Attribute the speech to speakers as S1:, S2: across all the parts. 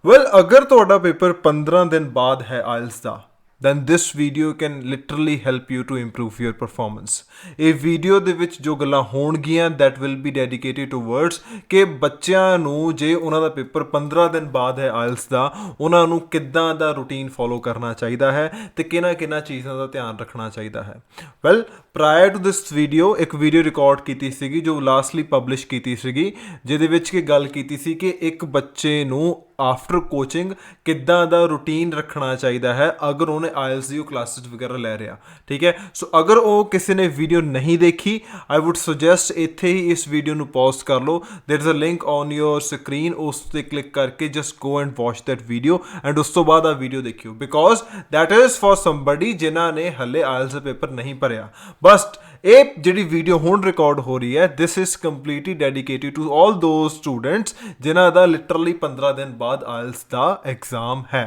S1: Well ਅਗਰ ਤੁਹਾਡਾ paper 15 ਦਿਨ ਬਾਅਦ ਹੈ IELTS the then this video can literally help you to improve your performance. ਇਹ ਵੀਡੀਓ ਦੇ ਵਿੱਚ ਜੋ ਗੱਲਾਂ ਹੋਣਗੀਆਂ that will be dedicated towards ਕਿ ਬੱਚਿਆਂ ਨੂੰ ਜੇ ਉਹਨਾਂ ਦਾ ਪੇਪਰ 15 ਦਿਨ ਬਾਅਦ ਹੈ ਆਇਲਸ ਦਾ ਉਹਨਾਂ ਨੂੰ ਕਿੱਦਾਂ ਦਾ ਰੂਟੀਨ ਫੋਲੋ ਕਰਨਾ ਚਾਹੀਦਾ ਹੈ ਤੇ ਕਿਹਨਾਂ ਚੀਜ਼ਾਂ ਦਾ ਧਿਆਨ ਰੱਖਣਾ ਚਾਹੀਦਾ ਹੈ। Well prior to this video ਇੱਕ ਵੀਡੀਓ ਰਿਕਾਰਡ ਕੀਤੀ ਸੀਗੀ ਜੋ ਲਾਸਟਲੀ ਪਬਲਿਸ਼ ਕੀਤੀ ਸੀਗੀ ਜਿਹਦੇ ਵਿੱਚ ਕਿ ਗੱਲ ਕੀਤੀ ਸੀ ਕਿ ਇੱਕ ਬੱਚੇ ਨੂੰ ਆਫਟਰ ਕੋਚਿੰਗ ਕਿੱਦਾਂ ਦਾ ਰੂਟੀਨ ਰੱਖਣਾ ਚਾਹੀਦਾ ਹੈ ਅਗਰ ਉਹਨੇ ਆਇਲਸ ਦੀ ਕਲਾਸਿਸ ਵਗੈਰਾ ਲੈ ਰਿਹਾ। ਠੀਕ ਹੈ, ਸੋ ਅਗਰ ਉਹ ਕਿਸੇ ਨੇ ਵੀਡੀਓ ਨਹੀਂ ਦੇਖੀ ਆਈ ਵੁੱਡ ਸੁਜੈਸਟ ਇੱਥੇ ਹੀ ਇਸ ਵੀਡੀਓ ਨੂੰ ਪੌਜ਼ ਕਰ ਲਓ। There is a link on your screen, ਉਸ 'ਤੇ ਕਲਿੱਕ ਕਰਕੇ just go and watch that video ਐਂਡ ਉਸ ਤੋਂ ਬਾਅਦ ਆ ਵੀਡੀਓ ਦੇਖਿਓ because that is for somebody ਜਿਨ੍ਹਾਂ ਨੇ ਹਲੇ ਆਇਲਸ ਦਾ ਪੇਪਰ ਨਹੀਂ ਭਰਿਆ। ਬਸ ਇਹ ਜਿਹੜੀ ਵੀਡੀਓ ਹੁਣ ਰਿਕਾਰਡ ਹੋ ਰਹੀ ਹੈ this is completely dedicated to all those students ਜਿਨ੍ਹਾਂ ਦਾ ਲਿਟਰਲੀ 15 ਦਿਨ ਬਾਅਦ ਆਇਲਸ ਦਾ ਐਗਜ਼ਾਮ ਹੈ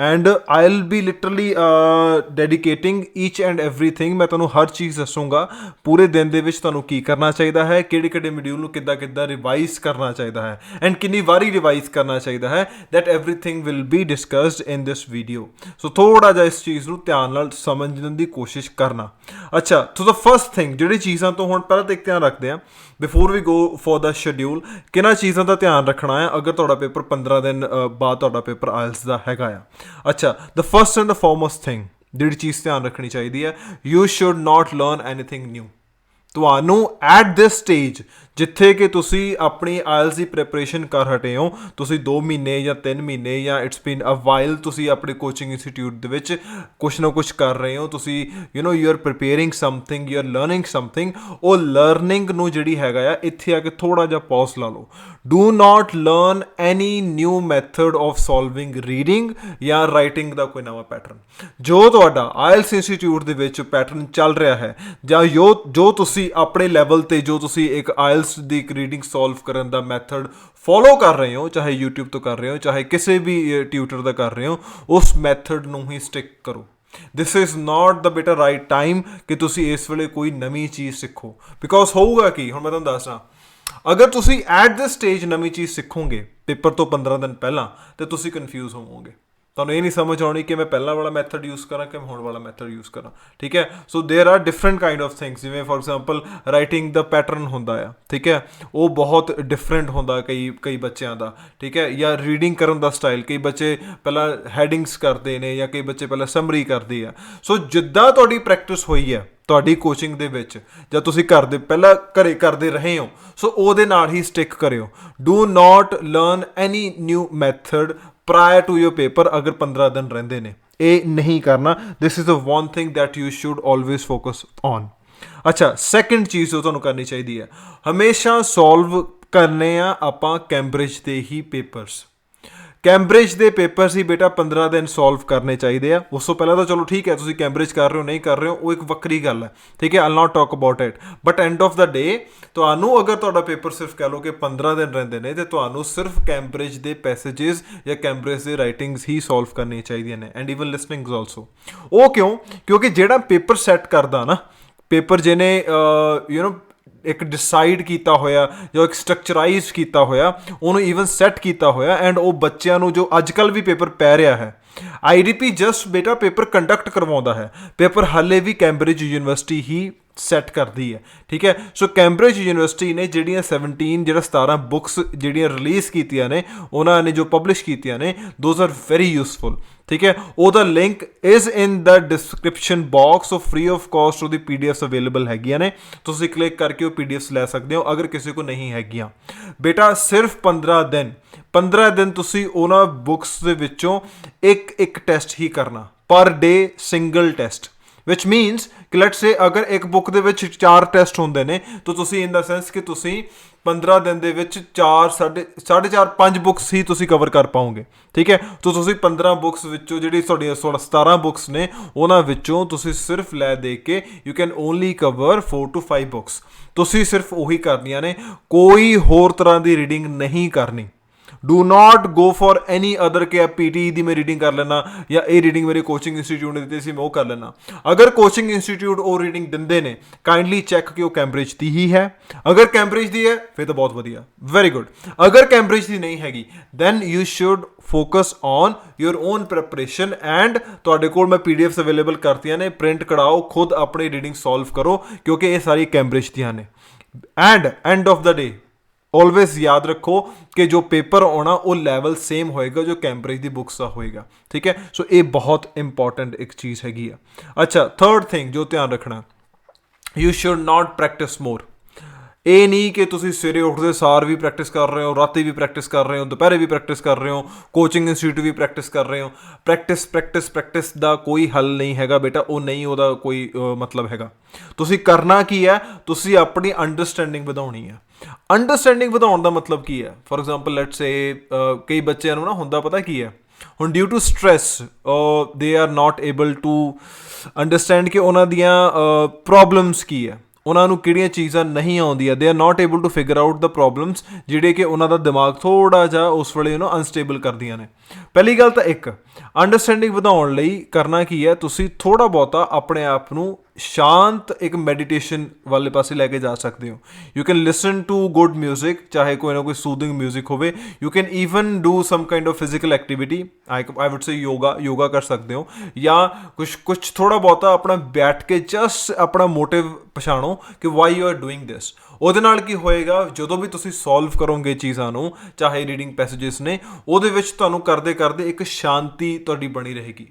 S1: and I will be literally dedicating each and everything. ਮੈਂ ਤੁਹਾਨੂੰ ਹਰ ਚੀਜ਼ ਦੱਸੂੰਗਾ ਪੂਰੇ ਦਿਨ ਦੇ ਵਿੱਚ ਤੁਹਾਨੂੰ ਕੀ ਕਰਨਾ ਚਾਹੀਦਾ ਹੈ, ਕਿਹੜੇ ਮੋਡਿਊਲ ਨੂੰ ਕਿੱਦਾਂ ਰਿਵਾਈਜ਼ ਕਰਨਾ ਚਾਹੀਦਾ ਹੈ ਐਂਡ ਕਿੰਨੀ ਵਾਰੀ ਰਿਵਾਈਜ਼ ਕਰਨਾ ਚਾਹੀਦਾ ਹੈ। That everything will be discussed in this video. So ਥੋੜਾ ਜਿਹਾ ਇਸ ਚੀਜ਼ ਨੂੰ ਧਿਆਨ ਨਾਲ ਸਮਝਣ ਦੀ ਕੋਸ਼ਿਸ਼ ਕਰਨਾ। ਅੱਛਾ, ਸੋ ਦ ਫਸਟ ਥਿੰਗ ਜਿਹੜੀ ਚੀਜ਼ਾਂ ਤੋਂ ਹੁਣ ਪਹਿਲਾਂ ਤਾਂ ਇੱਕ ਧਿਆਨ ਰੱਖਦੇ ਹਾਂ before we go for the schedule ਕਿਹਨਾਂ ਚੀਜ਼ਾਂ ਦਾ ਧਿਆਨ ਰੱਖਣਾ ਹੈ ਅਗਰ ਤੁਹਾਡਾ ਪੇਪਰ 15 ਦਿਨ ਬਾਅਦ ਤੁਹਾਡਾ ਪੇਪਰ ਆਇਲਸ ਦਾ ਹੈਗਾ ਆ। ਅੱਛਾ, the first and the foremost thing ਜਿਹੜੀ ਚੀਜ਼ ਧਿਆਨ ਰੱਖਣੀ ਚਾਹੀਦੀ ਹੈ you should not learn anything new. ਤੁਹਾਨੂੰ ਐਟ ਦਿਸ ਸਟੇਜ ਜਿੱਥੇ ਕਿ ਤੁਸੀਂ ਆਪਣੀ ਆਇਲਸ ਦੀ ਪ੍ਰੈਪਰੇਸ਼ਨ ਕਰ ਹਟੇ ਹੋ, ਤੁਸੀਂ 2 ਮਹੀਨੇ ਜਾਂ 3 ਮਹੀਨੇ ਜਾਂ ਇਟਸ ਬੀਨ ਅ ਵਾਈਲ ਤੁਸੀਂ ਆਪਣੇ ਕੋਚਿੰਗ ਇੰਸਟੀਟਿਊਟ ਦੇ ਵਿੱਚ ਕੁਛ ਨਾ ਕੁਛ ਕਰ ਰਹੇ ਹੋ, ਤੁਸੀਂ you are preparing something, you are learning something. ਉਹ ਲਰਨਿੰਗ ਨੂੰ ਜਿਹੜੀ ਹੈਗਾ ਆ ਇੱਥੇ ਆ ਕੇ ਥੋੜਾ ਜਿਹਾ ਪੌਜ਼ ਲਾ ਲਓ। Do not learn any new method of solving reading ਜਾਂ ਰਾਈਟਿੰਗ ਦਾ ਕੋਈ ਨਵਾਂ ਪੈਟਰਨ। ਜੋ ਤੁਹਾਡਾ ਆਇਲਸ ਇੰਸਟੀਟਿਊਟ ਦੇ ਵਿੱਚ ਪੈਟਰਨ ਚੱਲ ਰਿਹਾ ਹੈ ਜਾਂ ਜੋ ਤੁਸੀਂ ਆਪਣੇ ਲੈਵਲ ਤੇ ਜੋ ਤੁਸੀਂ ਇੱਕ ਆਇਲਸ ਦੀ ਇੱਕ ਰੀਡਿੰਗ ਸੋਲਵ ਕਰਨ ਦਾ ਮੈਥਡ ਫੋਲੋ ਕਰ ਰਹੇ ਹੋ, ਚਾਹੇ YouTube ਤੋਂ ਕਰ ਰਹੇ ਹੋ ਚਾਹੇ ਕਿਸੇ ਵੀ ਟਿਊਟਰ ਦਾ ਕਰ ਰਹੇ ਹੋ, ਉਸ ਮੈਥਡ ਨੂੰ ਹੀ ਸਟਿਕ ਕਰੋ। This is not the better right time ਕਿ ਤੁਸੀਂ ਇਸ ਵੇਲੇ ਕੋਈ ਨਵੀਂ ਚੀਜ਼ ਸਿੱਖੋ ਬਿਕੋਜ਼ ਹੋਊਗਾ ਕੀ ਹੁਣ ਮੈਂ ਤੁਹਾਨੂੰ ਦੱਸਦਾ। ਅਗਰ ਤੁਸੀਂ ਐਟ ਦਿਸ ਸਟੇਜ ਨਵੀਂ ਚੀਜ਼ ਸਿੱਖੋਗੇ ਪੇਪਰ ਤੋਂ 15 ਦਿਨ ਪਹਿਲਾਂ ਤੇ ਤੁਸੀਂ ਕਨਫਿਊਜ਼ ਹੋਵੋਗੇ। ਤੁਹਾਨੂੰ ਇਹ ਨਹੀਂ ਸਮਝ ਆਉਣੀ ਕਿ ਮੈਂ ਪਹਿਲਾਂ ਵਾਲਾ ਮੈਥਡ ਯੂਜ਼ ਕਰਾਂ ਕਿ ਮੈਂ ਹੁਣ ਵਾਲਾ ਮੈਥਡ ਯੂਜ਼ ਕਰਾਂ। ਠੀਕ ਹੈ, so there are different kind of things ਜਿਵੇਂ ਫੋਰ ਐਗਜ਼ਾਮਪਲ ਰਾਈਟਿੰਗ ਦਾ ਪੈਟਰਨ ਹੁੰਦਾ ਆ। ਠੀਕ ਹੈ, ਉਹ ਬਹੁਤ ਡਿਫਰੈਂਟ ਹੁੰਦਾ ਕਈ ਬੱਚਿਆਂ ਦਾ। ਠੀਕ ਹੈ, ਜਾਂ ਰੀਡਿੰਗ ਕਰਨ ਦਾ ਸਟਾਈਲ ਕਈ ਬੱਚੇ ਪਹਿਲਾਂ ਹੈਡਿੰਗਸ ਕਰਦੇ ਨੇ ਜਾਂ ਕਈ ਬੱਚੇ ਪਹਿਲਾਂ ਸਮਰੀ ਕਰਦੇ ਆ। ਸੋ ਜਿੱਦਾਂ ਤੁਹਾਡੀ ਪ੍ਰੈਕਟਿਸ ਹੋਈ ਹੈ ਤੁਹਾਡੀ ਕੋਚਿੰਗ ਦੇ ਵਿੱਚ ਜਾਂ ਤੁਸੀਂ ਪਹਿਲਾਂ ਘਰੇ ਕਰਦੇ ਰਹੇ ਹੋ ਸੋ ਉਹਦੇ ਨਾਲ ਹੀ ਸਟਿਕ ਕਰਿਓ। Do not learn any new method prior to your paper ਅਗਰ 15 ਦਿਨ ਰਹਿੰਦੇ ਨੇ, ਇਹ ਨਹੀਂ ਕਰਨਾ। This is the one thing that you should always focus on. ਅੱਛਾ, ਸੈਕਿੰਡ ਚੀਜ਼ ਜੋ ਤੁਹਾਨੂੰ ਕਰਨੀ ਚਾਹੀਦੀ ਹੈ ਹਮੇਸ਼ਾ ਸੋਲਵ ਕਰਨੇ ਆ ਆਪਾਂ ਕੈਂਬਰਿਜ ਦੇ ਹੀ ਪੇਪਰਸ। ਕੈਂਬਰਿਜ ਦੇ ਪੇਪਰਸ ਹੀ ਬੇਟਾ 15 ਦਿਨ ਸੋਲਵ ਕਰਨੇ ਚਾਹੀਦੇ ਆ। ਉਸ ਤੋਂ ਪਹਿਲਾਂ ਤਾਂ ਚਲੋ ਠੀਕ ਹੈ ਤੁਸੀਂ ਕੈਂਬਰਿਜ ਕਰ ਰਹੇ ਹੋ ਨਹੀਂ ਕਰ ਰਹੇ ਹੋ ਉਹ ਇੱਕ ਵੱਖਰੀ ਗੱਲ ਹੈ। ਠੀਕ ਹੈ, I not talk about it but end of the day ਤੁਹਾਨੂੰ ਅਗਰ ਤੁਹਾਡਾ ਪੇਪਰ ਸਿਰਫ ਕਹਿ ਲਓ ਕਿ 15 ਦਿਨ ਰਹਿੰਦੇ ਨੇ ਤੇ ਤੁਹਾਨੂੰ ਸਿਰਫ ਕੈਂਬਰਿਜ ਦੇ ਪੈਸੇਜਿਸ ਜਾਂ ਕੈਂਬਰਿਜ ਦੇ ਰਾਈਟਿੰਗਸ ਹੀ ਸੋਲਵ ਕਰਨੀਆਂ ਚਾਹੀਦੀਆਂ ਨੇ ਐਂਡ ਈਵਨ ਲਿਸਨਿੰਗਸ ਆਲਸੋ। ਉਹ ਕਿਉਂਕਿ ਜਿਹੜਾ ਪੇਪਰ ਸੈੱਟ ਕਰਦਾ ਨਾ ਪੇਪਰ ਜਿਹਨੇ ਇੱਕ ਡਿਸਾਈਡ ਕੀਤਾ ਹੋਇਆ ਜੋ ਇੱਕ ਸਟਰਕਚਰਾਈਜ਼ ਕੀਤਾ ਹੋਇਆ ਉਹਨੂੰ ਈਵਨ ਸੈੱਟ ਕੀਤਾ ਹੋਇਆ ਐਂਡ ਉਹ ਬੱਚਿਆਂ ਨੂੰ ਜੋ ਅੱਜ ਕੱਲ੍ਹ ਵੀ ਪੇਪਰ ਪੈ ਰਿਹਾ ਹੈ IDP ਜਸਟ ਬੇਟਾ ਪੇਪਰ ਕੰਡਕਟ ਕਰਵਾਉਂਦਾ ਹੈ। ਪੇਪਰ ਹਾਲੇ ਵੀ ਕੈਂਬਰਿਜ ਯੂਨੀਵਰਸਿਟੀ ਹੀ ਸੈੱਟ ਕਰਦੀ ਹੈ। ਠੀਕ ਹੈ, ਸੋ ਕੈਂਬਰਿਜ ਯੂਨੀਵਰਸਿਟੀ ਨੇ ਜਿਹੜੀਆਂ 17 ਬੁੱਕਸ ਜਿਹੜੀਆਂ ਰਿਲੀਜ਼ ਕੀਤੀਆਂ ਨੇ ਉਹਨਾਂ ਨੇ ਜੋ ਪਬਲਿਸ਼ ਕੀਤੀਆਂ ਨੇ ਦੋਜ਼ ਆਰ ਵੈਰੀ ਯੂਜ਼ਫੁਲ। ਠੀਕ ਹੈ, ਉਹਦਾ link is in the description box. ਉਹ ਫ੍ਰੀ ਆਫ ਕਾਸਟ ਉਹਦੀ PDFs ਅਵੇਲੇਬਲ ਹੈਗੀਆਂ ਨੇ, ਤੁਸੀਂ ਕਲਿੱਕ ਕਰਕੇ ਉਹ PDFs ਲੈ ਸਕਦੇ ਹੋ ਅਗਰ ਕਿਸੇ ਕੋਲ ਨਹੀਂ ਹੈਗੀਆਂ। ਬੇਟਾ ਸਿਰਫ 15 ਦਿਨ ਤੁਸੀਂ ਉਹਨਾਂ ਬੁੱਕਸ ਦੇ ਵਿੱਚੋਂ ਇੱਕ ਟੈਸਟ ਹੀ ਕਰਨਾ ਪਰ ਡੇ, ਸਿੰਗਲ ਟੈਸਟ ਵਿਚ ਮੀਨਸ ਕਿ ਲੈਟਸ ਸੇ ਅਗਰ ਇੱਕ ਬੁੱਕ ਦੇ ਵਿੱਚ 4 ਟੈਸਟ ਹੁੰਦੇ ਨੇ ਤਾਂ ਤੁਸੀਂ ਇਨ ਦਾ ਸੈਂਸ ਕਿ ਤੁਸੀਂ 15 ਦਿਨ ਦੇ ਵਿੱਚ 5 ਬੁੱਕਸ ਹੀ ਤੁਸੀਂ ਕਵਰ ਕਰ ਪਾਓਗੇ। ਠੀਕ ਹੈ, ਤਾਂ ਤੁਸੀਂ 15 ਬੁੱਕਸ ਵਿੱਚੋਂ ਜਿਹੜੀ ਤੁਹਾਡੀਆਂ 17 ਬੁੱਕਸ ਨੇ ਉਹਨਾਂ ਵਿੱਚੋਂ ਤੁਸੀਂ ਸਿਰਫ ਲੈ ਦੇ ਕੇ you can only cover 4 to 5 books. ਤੁਸੀਂ ਸਿਰਫ ਉਹੀ ਕਰਨੀਆਂ ਨੇ, ਕੋਈ ਹੋਰ ਤਰ੍ਹਾਂ ਦੀ ਰੀਡਿੰਗ ਨਹੀਂ ਕਰਨੀ। Do not go for any other ਕਿ ਪੀਟੀ ਦੀ ਮੈਂ ਰੀਡਿੰਗ ਕਰ ਲੈਣਾ ਜਾਂ ਇਹ ਰੀਡਿੰਗ ਮੇਰੇ ਕੋਚਿੰਗ ਇੰਸਟੀਚਿਊਟ ਨੇ ਦਿੱਤੀ ਸੀ ਮੈਂ ਉਹ ਕਰ ਲੈਣਾ। ਅਗਰ ਕੋਚਿੰਗ ਇੰਸਟੀਚਿਊਟ ਉਹ ਰੀਡਿੰਗ ਦਿੰਦੇ ਨੇ ਕਾਈਂਡਲੀ ਚੈੱਕ ਕਿ ਉਹ ਕੈਂਬਰਿਜ ਦੀ ਹੀ ਹੈ। ਅਗਰ ਕੈਂਬਰਿਜ ਦੀ ਹੈ ਫਿਰ ਤਾਂ ਬਹੁਤ ਵਧੀਆ, ਵੈਰੀ ਗੁੱਡ। ਅਗਰ ਕੈਂਬਰਿਜ ਦੀ ਨਹੀਂ ਹੈਗੀ then you should focus on your own preparation and ਤੁਹਾਡੇ ਕੋਲ ਮੈਂ PDFs ਅਵੇਲੇਬਲ ਕਰਤੀਆਂ ਨੇ, ਪ੍ਰਿੰਟ ਕਢਾਓ, ਖੁਦ ਆਪਣੀ ਰੀਡਿੰਗ ਸੋਲਵ ਕਰੋ ਕਿਉਂਕਿ ਇਹ ਸਾਰੀ ਕੈਂਬਰਿਜ ਦੀਆਂ ਨੇ। And and of the day always ਯਾਦ ਰੱਖੋ ਕਿ ਜੋ ਪੇਪਰ ਆਉਣਾ ਉਹ ਲੈਵਲ ਸੇਮ ਹੋਏਗਾ ਜੋ ਕੈਂਬਰਿਜ ਦੀ ਬੁੱਕਸ ਦਾ ਹੋਏਗਾ, ਠੀਕ ਹੈ। ਸੋ ਇਹ ਬਹੁਤ ਇੰਪੋਰਟੈਂਟ ਇੱਕ ਚੀਜ਼ ਹੈਗੀ ਆ। ਅੱਛਾ, ਥਰਡ ਥਿੰਗ ਜੋ ਧਿਆਨ ਰੱਖਣਾ, ਯੂ ਸ਼ੁੱਡ ਨਾਟ ਪ੍ਰੈਕਟਿਸ ਮੋਰ। ਇਹ ਨਹੀਂ ਕਿ ਤੁਸੀਂ ਸਵੇਰੇ ਉੱਠਦੇ ਸਾਰ ਵੀ ਪ੍ਰੈਕਟਿਸ ਕਰ ਰਹੇ ਹੋ, ਰਾਤੀ ਵੀ ਪ੍ਰੈਕਟਿਸ ਕਰ ਰਹੇ ਹੋ, ਦੁਪਹਿਰੇ ਵੀ ਪ੍ਰੈਕਟਿਸ ਕਰ ਰਹੇ ਹੋ, ਕੋਚਿੰਗ ਇੰਸਟੀਟਿਊਟ ਵੀ ਪ੍ਰੈਕਟਿਸ ਕਰ ਰਹੇ ਹੋ। ਪ੍ਰੈਕਟਿਸ ਦਾ ਕੋਈ ਹੱਲ ਨਹੀਂ ਹੈਗਾ ਬੇਟਾ, ਉਹ ਨਹੀਂ ਉਹਦਾ ਕੋਈ ਮਤਲਬ ਹੈਗਾ। ਤੁਸੀਂ ਕਰਨਾ ਕੀ ਹੈ, ਤੁਸੀਂ ਆਪਣੀ ਅੰਡਰਸਟੈਂਡਿੰਗ ਵਧਾਉਣੀ ਹੈ। ਅੰਡਰਸਟੈਂਡਿੰਗ ਵਧਾਉਣ ਦਾ ਮਤਲਬ ਕੀ ਹੈ? ਫੋਰ ਐਗਜ਼ਾਮਪਲ ਲੈਟਸ ਸੇ ਕਈ ਬੱਚਿਆਂ ਨੂੰ ਨਾ ਹੁੰਦਾ ਪਤਾ ਕੀ ਹੈ, ਹੁਣ due to stress they are not able to understand ਕਿ ਉਹਨਾਂ ਦੀਆਂ ਪ੍ਰੋਬਲਮਸ ਕੀ ਹੈ, ਉਹਨਾਂ ਨੂੰ ਕਿਹੜੀਆਂ ਚੀਜ਼ਾਂ ਨਹੀਂ ਆਉਂਦੀਆਂ। They are not able to figure out the problems ਜਿਹੜੇ ਕਿ ਉਹਨਾਂ ਦਾ ਦਿਮਾਗ ਥੋੜ੍ਹਾ ਜਿਹਾ ਉਸ ਵੇਲੇ ਉਹਨੂੰ ਅਨਸਟੇਬਲ ਕਰਦੀਆਂ ਨੇ। ਪਹਿਲੀ ਗੱਲ ਤਾਂ ਇੱਕ ਅੰਡਰਸਟੈਂਡਿੰਗ ਵਧਾਉਣ ਲਈ ਕਰਨਾ ਕੀ ਹੈ, ਤੁਸੀਂ ਥੋੜ੍ਹਾ ਬਹੁਤਾ ਆਪਣੇ ਆਪ ਨੂੰ ਸ਼ਾਂਤ ਇੱਕ ਮੈਡੀਟੇਸ਼ਨ ਵਾਲੇ ਪਾਸੇ ਲੈ ਕੇ ਜਾ ਸਕਦੇ ਹੋ। You can listen to good music, ਚਾਹੇ ਕੋਈ ਨਾ ਕੋਈ ਸੂਦਿੰਗ ਮਿਊਜ਼ਿਕ ਹੋਵੇ। You can even do some kind of physical activity, I would say yoga ਕਰ ਸਕਦੇ ਹੋ, ਜਾਂ ਕੁਛ ਥੋੜ੍ਹਾ ਬਹੁਤਾ ਆਪਣਾ ਬੈਠ ਕੇ ਜਸਟ ਆਪਣਾ ਮੋਟਿਵ ਪਛਾਣੋ ਕਿ ਵਾਈ ਯੂ ਆਰ ਡੂਇੰਗ ਦਿਸ। ਉਹਦੇ ਨਾਲ ਕੀ ਹੋਏਗਾ, ਜਦੋਂ ਵੀ ਤੁਸੀਂ ਸੋਲਵ ਕਰੋਗੇ ਚੀਜ਼ਾਂ ਨੂੰ, ਚਾਹੇ ਰੀਡਿੰਗ ਪੈਸੇजेस ਨੇ, ਉਹਦੇ ਵਿੱਚ ਤੁਹਾਨੂੰ ਕਰਦੇ ਕਰਦੇ ਇੱਕ ਸ਼ਾਂਤੀ ਤੁਹਾਡੀ ਬਣੀ ਰਹੇਗੀ।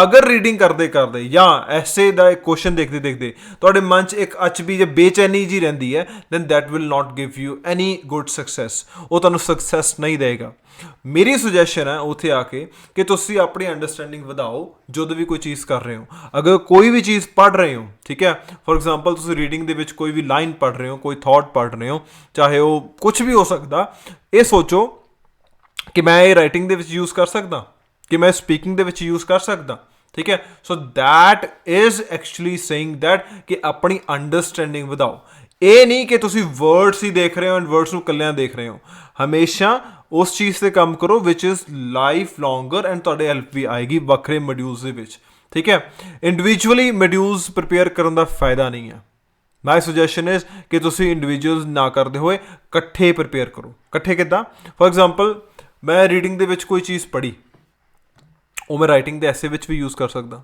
S1: ਅਗਰ ਰੀਡਿੰਗ ਕਰਦੇ ਕਰਦੇ ਜਾਂ ਐਸੇ ਦਾ ਇੱਕ ਕੁਐਸਚਨ ਦੇਖਦੇ ਦੇਖਦੇ ਤੁਹਾਡੇ ਮਨ 'ਚ ਇੱਕ ਅਚਬੀ ਜਾਂ ਬੇਚੈਨੀ ਜੀ ਰਹਿੰਦੀ ਹੈ, then that will not give you any good success. ਉਹ ਤੁਹਾਨੂੰ ਸਕਸੈਸ ਨਹੀਂ ਦੇਗਾ। ਮੇਰੀ ਸੁਜੈਸ਼ਨ ਹੈ ਉੱਥੇ ਆ ਕੇ ਕਿ ਤੁਸੀਂ ਆਪਣੀ ਅੰਡਰਸਟੈਂਡਿੰਗ ਵਧਾਓ ਜਦੋਂ ਵੀ ਕੋਈ ਚੀਜ਼ ਕਰ ਰਹੇ ਹੋ। ਅਗਰ ਕੋਈ ਵੀ ਚੀਜ਼ ਪੜ੍ਹ ਰਹੇ ਹੋ, ਠੀਕ ਹੈ, ਫੋਰ ਐਗਜ਼ਾਮਪਲ ਤੁਸੀਂ ਰੀਡਿੰਗ ਦੇ ਵਿੱਚ ਕੋਈ ਵੀ ਲਾਈਨ ਪੜ੍ਹ ਰਹੇ ਹੋ, ਕੋਈ ਥਾਟ ਪੜ੍ਹ ਰਹੇ ਹੋ, ਚਾਹੇ ਉਹ ਕੁਛ ਵੀ ਹੋ ਸਕਦਾ, ਇਹ ਸੋਚੋ ਕਿ ਮੈਂ ਇਹ ਰਾਈਟਿੰਗ ਦੇ ਵਿੱਚ ਯੂਜ਼ ਕਰ ਸਕਦਾ, ਕਿ ਮੈਂ ਸਪੀਕਿੰਗ ਦੇ ਵਿੱਚ ਯੂਜ਼ ਕਰ ਸਕਦਾ, ਠੀਕ ਹੈ। So that is actually saying that ਕਿ ਆਪਣੀ ਅੰਡਰਸਟੈਂਡਿੰਗ ਵਧਾਓ। ਇਹ ਨਹੀਂ ਕਿ ਤੁਸੀਂ ਵਰਡਸ ਹੀ ਦੇਖ ਰਹੇ ਹੋ ਐਂਡ ਵਰਡਸ ਨੂੰ ਇਕੱਲਿਆਂ ਦੇਖ ਰਹੇ ਹੋ। ਹਮੇਸ਼ਾ ਉਸ ਚੀਜ਼ 'ਤੇ ਕੰਮ ਕਰੋ ਵਿਚ ਇਜ਼ ਲਾਈਫ ਲੌਂਗਰ, ਐਂਡ ਤੁਹਾਡੇ ਹੈਲਪ ਵੀ ਆਏਗੀ ਵੱਖਰੇ ਮੋਡਿਊਲਸ ਦੇ ਵਿੱਚ, ਠੀਕ ਹੈ। ਇੰਡੀਵਿਜੂਅਲੀ ਮੋਡਿਊਲਸ ਪ੍ਰਿਪੇਅਰ ਕਰਨ ਦਾ ਫਾਇਦਾ ਨਹੀਂ ਹੈ। ਮਾਈ ਸੁਜੈਸ਼ਨ ਇਜ਼ ਕਿ ਤੁਸੀਂ ਇੰਡੀਵਿਜੂਅਲਸ ਨਾ ਕਰਦੇ ਹੋਏ ਇਕੱਠੇ ਪ੍ਰਿਪੇਅਰ ਕਰੋ। ਇਕੱਠੇ ਕਿੱਦਾਂ? ਫੋਰ ਐਗਜ਼ਾਮਪਲ ਮੈਂ ਰੀਡਿੰਗ ਦੇ ਵਿੱਚ ਕੋਈ ਚੀਜ਼ ਪੜ੍ਹੀ, ਉਹ ਮੈਂ ਰਾਈਟਿੰਗ ਦੇ ਐਸੇ ਵਿੱਚ ਵੀ ਯੂਜ਼ ਕਰ ਸਕਦਾ,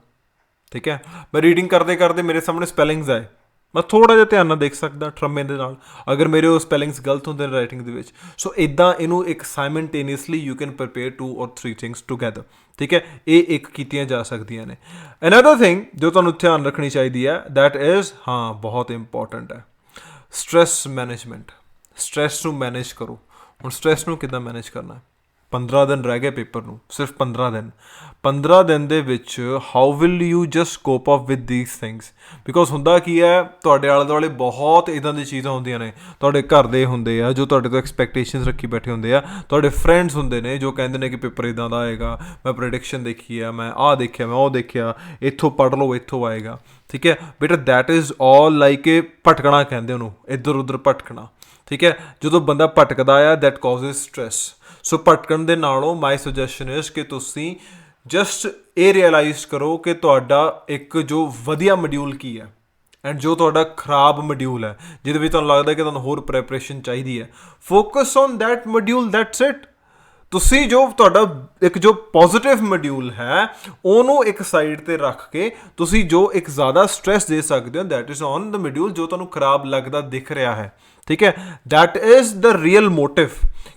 S1: ਠੀਕ ਹੈ। ਮੈਂ ਰੀਡਿੰਗ ਕਰਦੇ ਕਰਦੇ ਮੇਰੇ ਸਾਹਮਣੇ ਸਪੈਲਿੰਗਸ ਆਏ, ਮੈਂ ਥੋੜ੍ਹਾ ਜਿਹਾ ਧਿਆਨ ਨਾਲ ਦੇਖ ਸਕਦਾ ਠਰਮੇ ਦੇ ਨਾਲ, ਅਗਰ ਮੇਰੇ ਉਹ ਸਪੈਲਿੰਗਸ ਗਲਤ ਹੁੰਦੇ ਨੇ ਰਾਈਟਿੰਗ ਦੇ ਵਿੱਚ। ਸੋ ਇੱਦਾਂ ਇਹਨੂੰ ਇੱਕ simultaneously you can prepare 2 or 3 things together, ਠੀਕ ਹੈ। ਇਹ ਇੱਕ ਕੀਤੀਆਂ ਜਾ ਸਕਦੀਆਂ ਨੇ। ਅਨਦਰ ਥਿੰਗ ਜੋ ਤੁਹਾਨੂੰ ਧਿਆਨ ਰੱਖਣੀ ਚਾਹੀਦੀ ਹੈ, ਦੈਟ ਇਜ਼, ਹਾਂ ਬਹੁਤ ਇੰਪੋਰਟੈਂਟ ਹੈ, ਸਟ੍ਰੈਸ ਮੈਨੇਜਮੈਂਟ। ਸਟ੍ਰੈਸ ਨੂੰ ਮੈਨੇਜ ਕਰੋ। ਹੁਣ ਸਟ੍ਰੈਸ ਨੂੰ ਕਿੱਦਾਂ ਮੈਨੇਜ ਕਰਨਾ? 15 ਦਿਨ ਰਹਿ ਗਏ ਪੇਪਰ ਨੂੰ, ਸਿਰਫ 15 ਦਿਨ ਦੇ ਵਿੱਚ how will you just COP up with ਦੀਸ things? Because ਹੁੰਦਾ ਕੀ ਹੈ, ਤੁਹਾਡੇ ਆਲੇ ਦੁਆਲੇ ਬਹੁਤ ਇੱਦਾਂ ਦੀਆਂ ਚੀਜ਼ਾਂ ਹੁੰਦੀਆਂ ਨੇ, ਤੁਹਾਡੇ ਘਰ ਦੇ ਹੁੰਦੇ ਆ ਜੋ ਤੁਹਾਡੇ ਤੋਂ ਐਕਸਪੈਕਟੇਸ਼ਨਸ ਰੱਖੀ ਬੈਠੇ ਹੁੰਦੇ ਆ, ਤੁਹਾਡੇ ਫਰੈਂਡਸ ਹੁੰਦੇ ਨੇ ਜੋ ਕਹਿੰਦੇ ਨੇ ਕਿ ਪੇਪਰ ਇੱਦਾਂ ਦਾ ਆਏਗਾ, ਮੈਂ ਪ੍ਰੈਡਿਕਸ਼ਨ ਦੇਖੀ ਆ, ਮੈਂ ਆਹ ਦੇਖਿਆ, ਮੈਂ ਉਹ ਦੇਖਿਆ, ਇੱਥੋਂ ਪੜ੍ਹ ਲਓ ਇੱਥੋਂ ਆਏਗਾ, ਠੀਕ ਹੈ ਬੇਟਾ। ਦੈਟ ਇਜ਼ ਆਲ ਲਾਈਕ ਏ ਭਟਕਣਾ ਕਹਿੰਦੇ ਉਹਨੂੰ, ਇੱਧਰ ਉੱਧਰ ਭਟਕਣਾ, ਠੀਕ ਹੈ। ਜਦੋਂ ਬੰਦਾ ਭਟਕਦਾ ਆ ਦੈਟ ਕਾਜ਼ਿਜ਼ ਸਟ੍ਰੈਸ। ਸੋ ਭਟਕਣ ਦੇ ਨਾਲੋਂ ਮਾਈ ਸੁਜੈਸ਼ਨ ਇਜ਼ ਕਿ ਤੁਸੀਂ ਜਸਟ ਇਹ ਰਿਅਲਾਈਜ਼ ਕਰੋ ਕਿ ਤੁਹਾਡਾ ਇੱਕ ਜੋ ਵਧੀਆ ਮੋਡਿਊਲ ਕੀ ਹੈ ਐਂਡ ਜੋ ਤੁਹਾਡਾ ਖਰਾਬ ਮੋਡਿਊਲ ਹੈ, ਜਿਹਦੇ ਵਿੱਚ ਤੁਹਾਨੂੰ ਲੱਗਦਾ ਕਿ ਤੁਹਾਨੂੰ ਹੋਰ ਪ੍ਰੈਪਰੇਸ਼ਨ ਚਾਹੀਦੀ ਹੈ, focus on that module, that's it. ਤੁਸੀਂ ਜੋ ਤੁਹਾਡਾ ਇੱਕ ਜੋ ਪੋਜ਼ੀਟਿਵ ਮੋਡਿਊਲ ਹੈ ਉਹਨੂੰ ਇੱਕ ਸਾਈਡ 'ਤੇ ਰੱਖ ਕੇ ਤੁਸੀਂ ਜੋ ਇੱਕ ਜ਼ਿਆਦਾ ਸਟ੍ਰੈਸ ਦੇ ਸਕਦੇ ਹੋ, that is on the module ਜੋ ਤੁਹਾਨੂੰ ਖਰਾਬ ਲੱਗਦਾ ਦਿਖ ਰਿਹਾ ਹੈ, ਠੀਕ ਹੈ। That is the real motive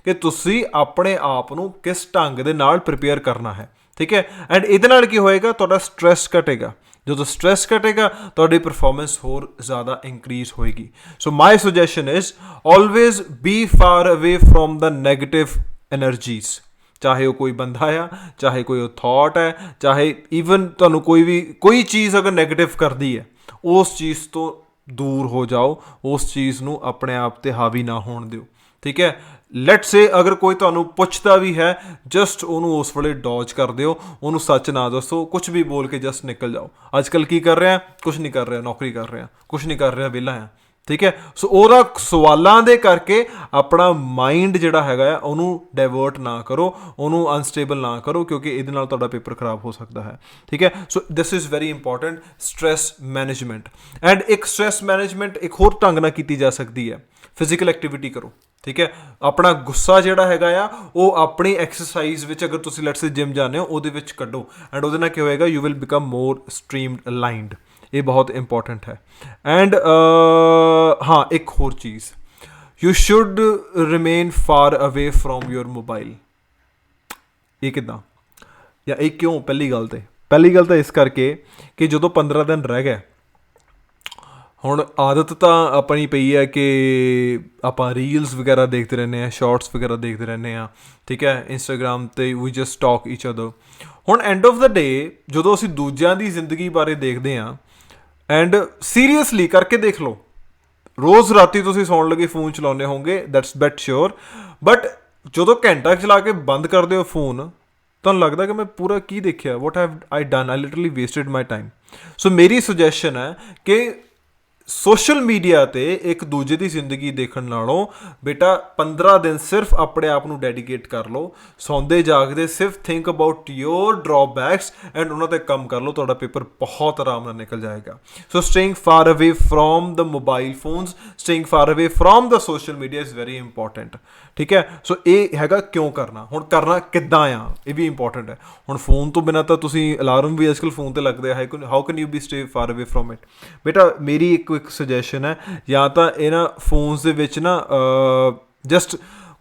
S1: ਕਿ ਤੁਸੀਂ ਆਪਣੇ ਆਪ ਨੂੰ ਕਿਸ ਢੰਗ ਦੇ ਨਾਲ ਪ੍ਰਿਪੇਅਰ ਕਰਨਾ ਹੈ, ਠੀਕ ਹੈ। ਐਂਡ ਇਹਦੇ ਨਾਲ ਕੀ ਹੋਏਗਾ, ਤੁਹਾਡਾ ਸਟ੍ਰੈਸ ਘਟੇਗਾ। ਜਦੋਂ ਸਟ੍ਰੈਸ ਘਟੇਗਾ ਤੁਹਾਡੀ ਪਰਫੋਰਮੈਂਸ ਹੋਰ ਜ਼ਿਆਦਾ ਇਨਕਰੀਜ਼ ਹੋਏਗੀ। So my suggestion is always be far away from the negative energies. ਚਾਹੇ ਉਹ ਕੋਈ ਬੰਦਾ ਆ, ਚਾਹੇ ਕੋਈ ਉਹ ਥਾਟ ਹੈ, ਚਾਹੇ ਈਵਨ ਤੁਹਾਨੂੰ ਕੋਈ ਚੀਜ਼ ਅਗਰ ਨੈਗੇਟਿਵ ਕਰਦੀ ਹੈ, ਉਸ ਚੀਜ਼ ਤੋਂ ਦੂਰ ਹੋ ਜਾਓ, ਉਸ ਚੀਜ਼ ਨੂੰ ਆਪਣੇ ਆਪ 'ਤੇ ਹਾਵੀ ਨਾ ਹੋਣ ਦਿਓ, ਠੀਕ ਹੈ। ਲੈਟਸ ਸੇ ਅਗਰ ਕੋਈ ਤੁਹਾਨੂੰ ਪੁੱਛਦਾ ਵੀ ਹੈ, ਜਸਟ ਉਹਨੂੰ ਉਸ ਵੇਲੇ ਡੋਜ ਕਰ ਦਿਓ, ਉਹਨੂੰ ਸੱਚ ਨਾ ਦੱਸੋ, ਕੁਛ ਵੀ ਬੋਲ ਕੇ ਜਸਟ ਨਿਕਲ ਜਾਓ। ਅੱਜ ਕੱਲ੍ਹ ਕੀ ਕਰ ਰਿਹਾ? ਕੁਛ ਨਹੀਂ ਕਰ ਰਿਹਾ, ਨੌਕਰੀ ਕਰ ਰਿਹਾ, ਕੁਛ ਨਹੀਂ ਕਰ ਰਿਹਾ, ਵਿਹਲਾ ਆ, ਠੀਕ ਹੈ। ਸੋ ਉਹਦਾ ਸਵਾਲਾਂ ਦੇ ਕਰਕੇ ਆਪਣਾ ਮਾਈਂਡ ਜਿਹੜਾ ਹੈਗਾ ਆ ਉਹਨੂੰ ਡਾਇਵਰਟ ਨਾ ਕਰੋ, ਉਹਨੂੰ ਅਨਸਟੇਬਲ ਨਾ ਕਰੋ, ਕਿਉਂਕਿ ਇਹਦੇ ਨਾਲ ਤੁਹਾਡਾ ਪੇਪਰ ਖਰਾਬ ਹੋ ਸਕਦਾ ਹੈ। ਠੀਕ ਹੈ। So this is very important, stress management. And ਇੱਕ ਸਟ੍ਰੈਸ ਮੈਨੇਜਮੈਂਟ ਇੱਕ ਹੋਰ ਢੰਗ ਨਾਲ ਕੀਤੀ ਜਾ ਸਕਦੀ ਹੈ, ਫਿਜ਼ੀਕਲ ਐਕਟੀਵਿਟੀ ਕਰੋ। ਠੀਕ ਹੈ। ਆਪਣਾ ਗੁੱਸਾ ਜਿਹੜਾ ਹੈਗਾ ਆ ਉਹ ਆਪਣੀ ਐਕਸਰਸਾਈਜ਼ ਵਿੱਚ, ਅਗਰ ਤੁਸੀਂ ਲੈਟਸ ਸੇ ਜਿਮ ਜਾਂਦੇ ਹੋ, ਉਹਦੇ ਵਿੱਚ ਕੱਢੋ। ਐਂਡ ਉਹਦੇ ਨਾਲ ਕੀ ਹੋਏਗਾ, you will become more streamed aligned. ਇਹ ਬਹੁਤ ਇੰਪੋਰਟੈਂਟ ਹੈ। ਐਂਡ ਹਾਂ, ਇੱਕ ਹੋਰ ਚੀਜ਼, you should remain far away from your mobile. ਇਹ ਕਿੱਦਾਂ ਜਾਂ ਇਹ ਕਿਉਂ? ਪਹਿਲੀ ਗੱਲ ਤਾਂ ਇਸ ਕਰਕੇ ਕਿ ਜਦੋਂ 15 ਦਿਨ ਰਹਿ ਗਏ, ਹੁਣ ਆਦਤ ਤਾਂ ਆਪਣੀ ਪਈ ਹੈ ਕਿ ਆਪਾਂ ਰੀਲਸ ਵਗੈਰਾ ਦੇਖਦੇ ਰਹਿੰਦੇ ਹਾਂ, ਸ਼ਾਰਟਸ ਵਗੈਰਾ ਦੇਖਦੇ ਰਹਿੰਦੇ ਹਾਂ। ਠੀਕ ਹੈ। ਇੰਸਟਾਗ੍ਰਾਮ 'ਤੇ ਵੀ ਜਸਟ ਟਾਕ ਈਚ ਅਦਰ। ਹੁਣ ਐਂਡ ਆਫ ਦਾ ਡੇ ਜਦੋਂ ਅਸੀਂ ਦੂਜਿਆਂ ਦੀ ਜ਼ਿੰਦਗੀ ਬਾਰੇ ਦੇਖਦੇ ਹਾਂ, ਐਂਡ ਸੀਰੀਅਸਲੀ ਕਰਕੇ ਦੇਖ ਲਓ, ਰੋਜ਼ ਰਾਤੀ ਤੁਸੀਂ ਸੌਣ ਲੱਗੇ ਫੋਨ ਚਲਾਉਂਦੇ ਹੋਵੋਗੇ, ਦੈਟਸ ਬੈਟ ਸ਼ੋਰ। ਬਟ ਜਦੋਂ ਘੰਟਾ ਚਲਾ ਕੇ ਬੰਦ ਕਰਦੇ ਹੋ ਫੋਨ, ਤੁਹਾਨੂੰ ਲੱਗਦਾ ਕਿ ਮੈਂ ਪੂਰਾ ਕੀ ਦੇਖਿਆ, what have I done, I literally wasted my time. So ਮੇਰੀ ਸੁਜੈਸ਼ਨ ਹੈ ਕਿ ਸੋਸ਼ਲ ਮੀਡੀਆ 'ਤੇ ਇੱਕ ਦੂਜੇ ਦੀ ਜ਼ਿੰਦਗੀ ਦੇਖਣ ਨਾਲੋਂ ਬੇਟਾ 15 ਦਿਨ ਸਿਰਫ ਆਪਣੇ ਆਪ ਨੂੰ ਡੈਡੀਕੇਟ ਕਰ ਲਓ, ਸੌਂਦੇ ਜਾਗਦੇ ਸਿਰਫ think about your drawbacks and ਉਹਨਾਂ 'ਤੇ ਕੰਮ ਕਰ ਲਓ, ਤੁਹਾਡਾ ਪੇਪਰ ਬਹੁਤ ਆਰਾਮ ਨਾਲ ਨਿਕਲ ਜਾਏਗਾ। So staying far away from the mobile phones, staying far away from the social media is very important. ਠੀਕ ਹੈ। ਸੋ ਇਹ ਹੈਗਾ ਕਿਉਂ ਕਰਨਾ। ਹੁਣ ਕਰਨਾ ਕਿੱਦਾਂ ਆ, ਇਹ ਵੀ ਇੰਪੋਰਟੈਂਟ ਹੈ। ਹੁਣ ਫੋਨ ਤੋਂ ਬਿਨਾਂ ਤਾਂ ਤੁਸੀਂ ਅਲਾਰਮ ਵੀ ਅੱਜ ਕੱਲ੍ਹ ਫੋਨ 'ਤੇ ਲੱਗਦੇ ਆ, how can you B stay for away from it. ਬੇਟਾ ਮੇਰੀ ਇੱਕ ਸੁਜੈਸ਼ਨ ਹੈ, ਜਾਂ ਤਾਂ ਇਹਨਾਂ ਫੋਨਸ ਦੇ ਵਿੱਚ ਨਾ ਜਸਟ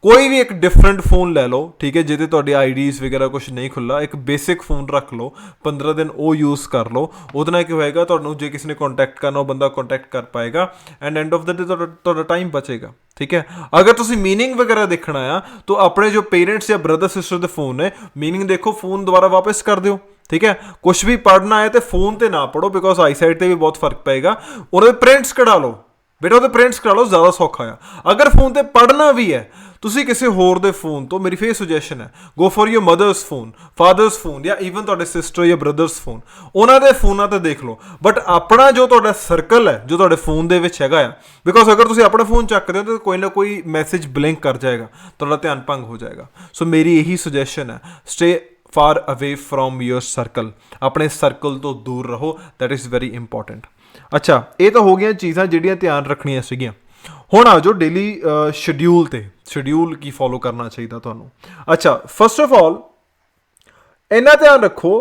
S1: ਕੋਈ ਵੀ ਇੱਕ ਡਿਫਰੈਂਟ ਫੋਨ ਲੈ ਲਓ। ਠੀਕ ਹੈ। ਜਿਹਦੇ ਤੁਹਾਡੀ ਆਈਡੀਜ਼ ਵਗੈਰਾ ਕੁਛ ਨਹੀਂ ਖੁੱਲ੍ਹਾ, ਇੱਕ ਬੇਸਿਕ ਫੋਨ ਰੱਖ ਲਓ, 15 ਦਿਨ ਉਹ ਯੂਜ਼ ਕਰ ਲਓ। ਉਹਦੇ ਨਾਲ ਕੀ ਹੋਏਗਾ, ਤੁਹਾਨੂੰ ਜੇ ਕਿਸੇ ਨੇ ਕੰਟੈਕਟ ਕਰਨਾ ਉਹ ਬੰਦਾ ਕੰਟੈਕਟ ਕਰ ਪਾਏਗਾ, ਐਂਡ ਐਂਡ ਆਫ ਦਾ ਡੇ ਤੁਹਾਡਾ ਟਾਈਮ ਬਚੇਗਾ। ਠੀਕ ਹੈ। ਅਗਰ ਤੁਸੀਂ ਮੀਨਿੰਗ ਵਗੈਰਾ ਦੇਖਣਾ ਆ ਤਾਂ ਆਪਣੇ ਜੋ ਪੇਰੈਂਟਸ ਜਾਂ ਬ੍ਰਦਰ ਸਿਸਟਰ ਦੇ ਫੋਨ ਨੇ, ਮੀਨਿੰਗ ਦੇਖੋ, ਫੋਨ ਦੁਬਾਰਾ ਵਾਪਸ ਕਰ ਦਿਓ। ਠੀਕ ਹੈ। ਕੁਛ ਵੀ ਪੜ੍ਹਨਾ ਹੈ ਤਾਂ ਫੋਨ 'ਤੇ ਨਾ ਪੜ੍ਹੋ, ਬਿਕੋਜ਼ ਆਈਸਾਈਟ 'ਤੇ ਵੀ ਬਹੁਤ ਫਰਕ ਪਏਗਾ। ਉਹਦੇ ਪ੍ਰਿੰਟਸ ਕਢਾ ਲਓ ਬੇਟਾ, ਉਹਦੇ ਪ੍ਰਿੰਟਸ ਕਢਾ ਲਓ, ਜ਼ਿਆਦਾ ਸੌਖਾ ਆ। ਅਗਰ ਫੋਨ 'ਤੇ ਪੜ੍ਹਨਾ ਵੀ ਹੈ, ਤੁਸੀਂ ਕਿਸੇ ਹੋਰ ਦੇ ਫੋਨ ਤੋਂ, ਮੇਰੀ ਫੇਰ ਸੁਜੈਸ਼ਨ ਹੈ, go for your mother's phone, father's phone, ਜਾਂ ਈਵਨ ਤੁਹਾਡੇ ਸਿਸਟਰ ਜਾਂ ਬ੍ਰਦਰਸ ਫੋਨ, ਉਹਨਾਂ ਦੇ ਫੋਨਾਂ 'ਤੇ ਦੇਖ ਲਓ। ਬਟ ਆਪਣਾ ਜੋ ਤੁਹਾਡਾ ਸਰਕਲ ਹੈ, ਜੋ ਤੁਹਾਡੇ ਫੋਨ ਦੇ ਵਿੱਚ ਹੈਗਾ ਆ, ਬਿਕੋਜ਼ ਅਗਰ ਤੁਸੀਂ ਆਪਣਾ ਫੋਨ ਚੱਕਦੇ ਹੋ ਤਾਂ ਕੋਈ ਨਾ ਕੋਈ ਮੈਸੇਜ ਬਲਿੰਕ ਕਰ ਜਾਏਗਾ, ਤੁਹਾਡਾ ਧਿਆਨ ਭੰਗ ਹੋ ਜਾਏਗਾ। ਸੋ ਮੇਰੀ ਇਹੀ ਸੁਜੈਸ਼ਨ ਹੈ, stay for away from your circle, ਆਪਣੇ ਸਰਕਲ ਤੋਂ ਦੂਰ ਰਹੋ, ਦੈਟ ਇਜ਼ ਵੈਰੀ ਇੰਪੋਰਟੈਂਟ। ਅੱਛਾ, ਇਹ ਤਾਂ ਹੋ ਗਈਆਂ ਚੀਜ਼ਾਂ ਜਿਹੜੀਆਂ ਧਿਆਨ ਰੱਖਣੀਆਂ ਸੀਗੀਆਂ। ਹੁਣ ਆ ਜਾਓ ਡੇਲੀ ਸ਼ਡਿਊਲ 'ਤੇ, ਸ਼ਡਿਊਲ ਕੀ ਫੋਲੋ ਕਰਨਾ ਚਾਹੀਦਾ ਤੁਹਾਨੂੰ। ਅੱਛਾ, ਫਸਟ ਆਫ ਆਲ ਇੰਨਾ ਧਿਆਨ ਰੱਖੋ,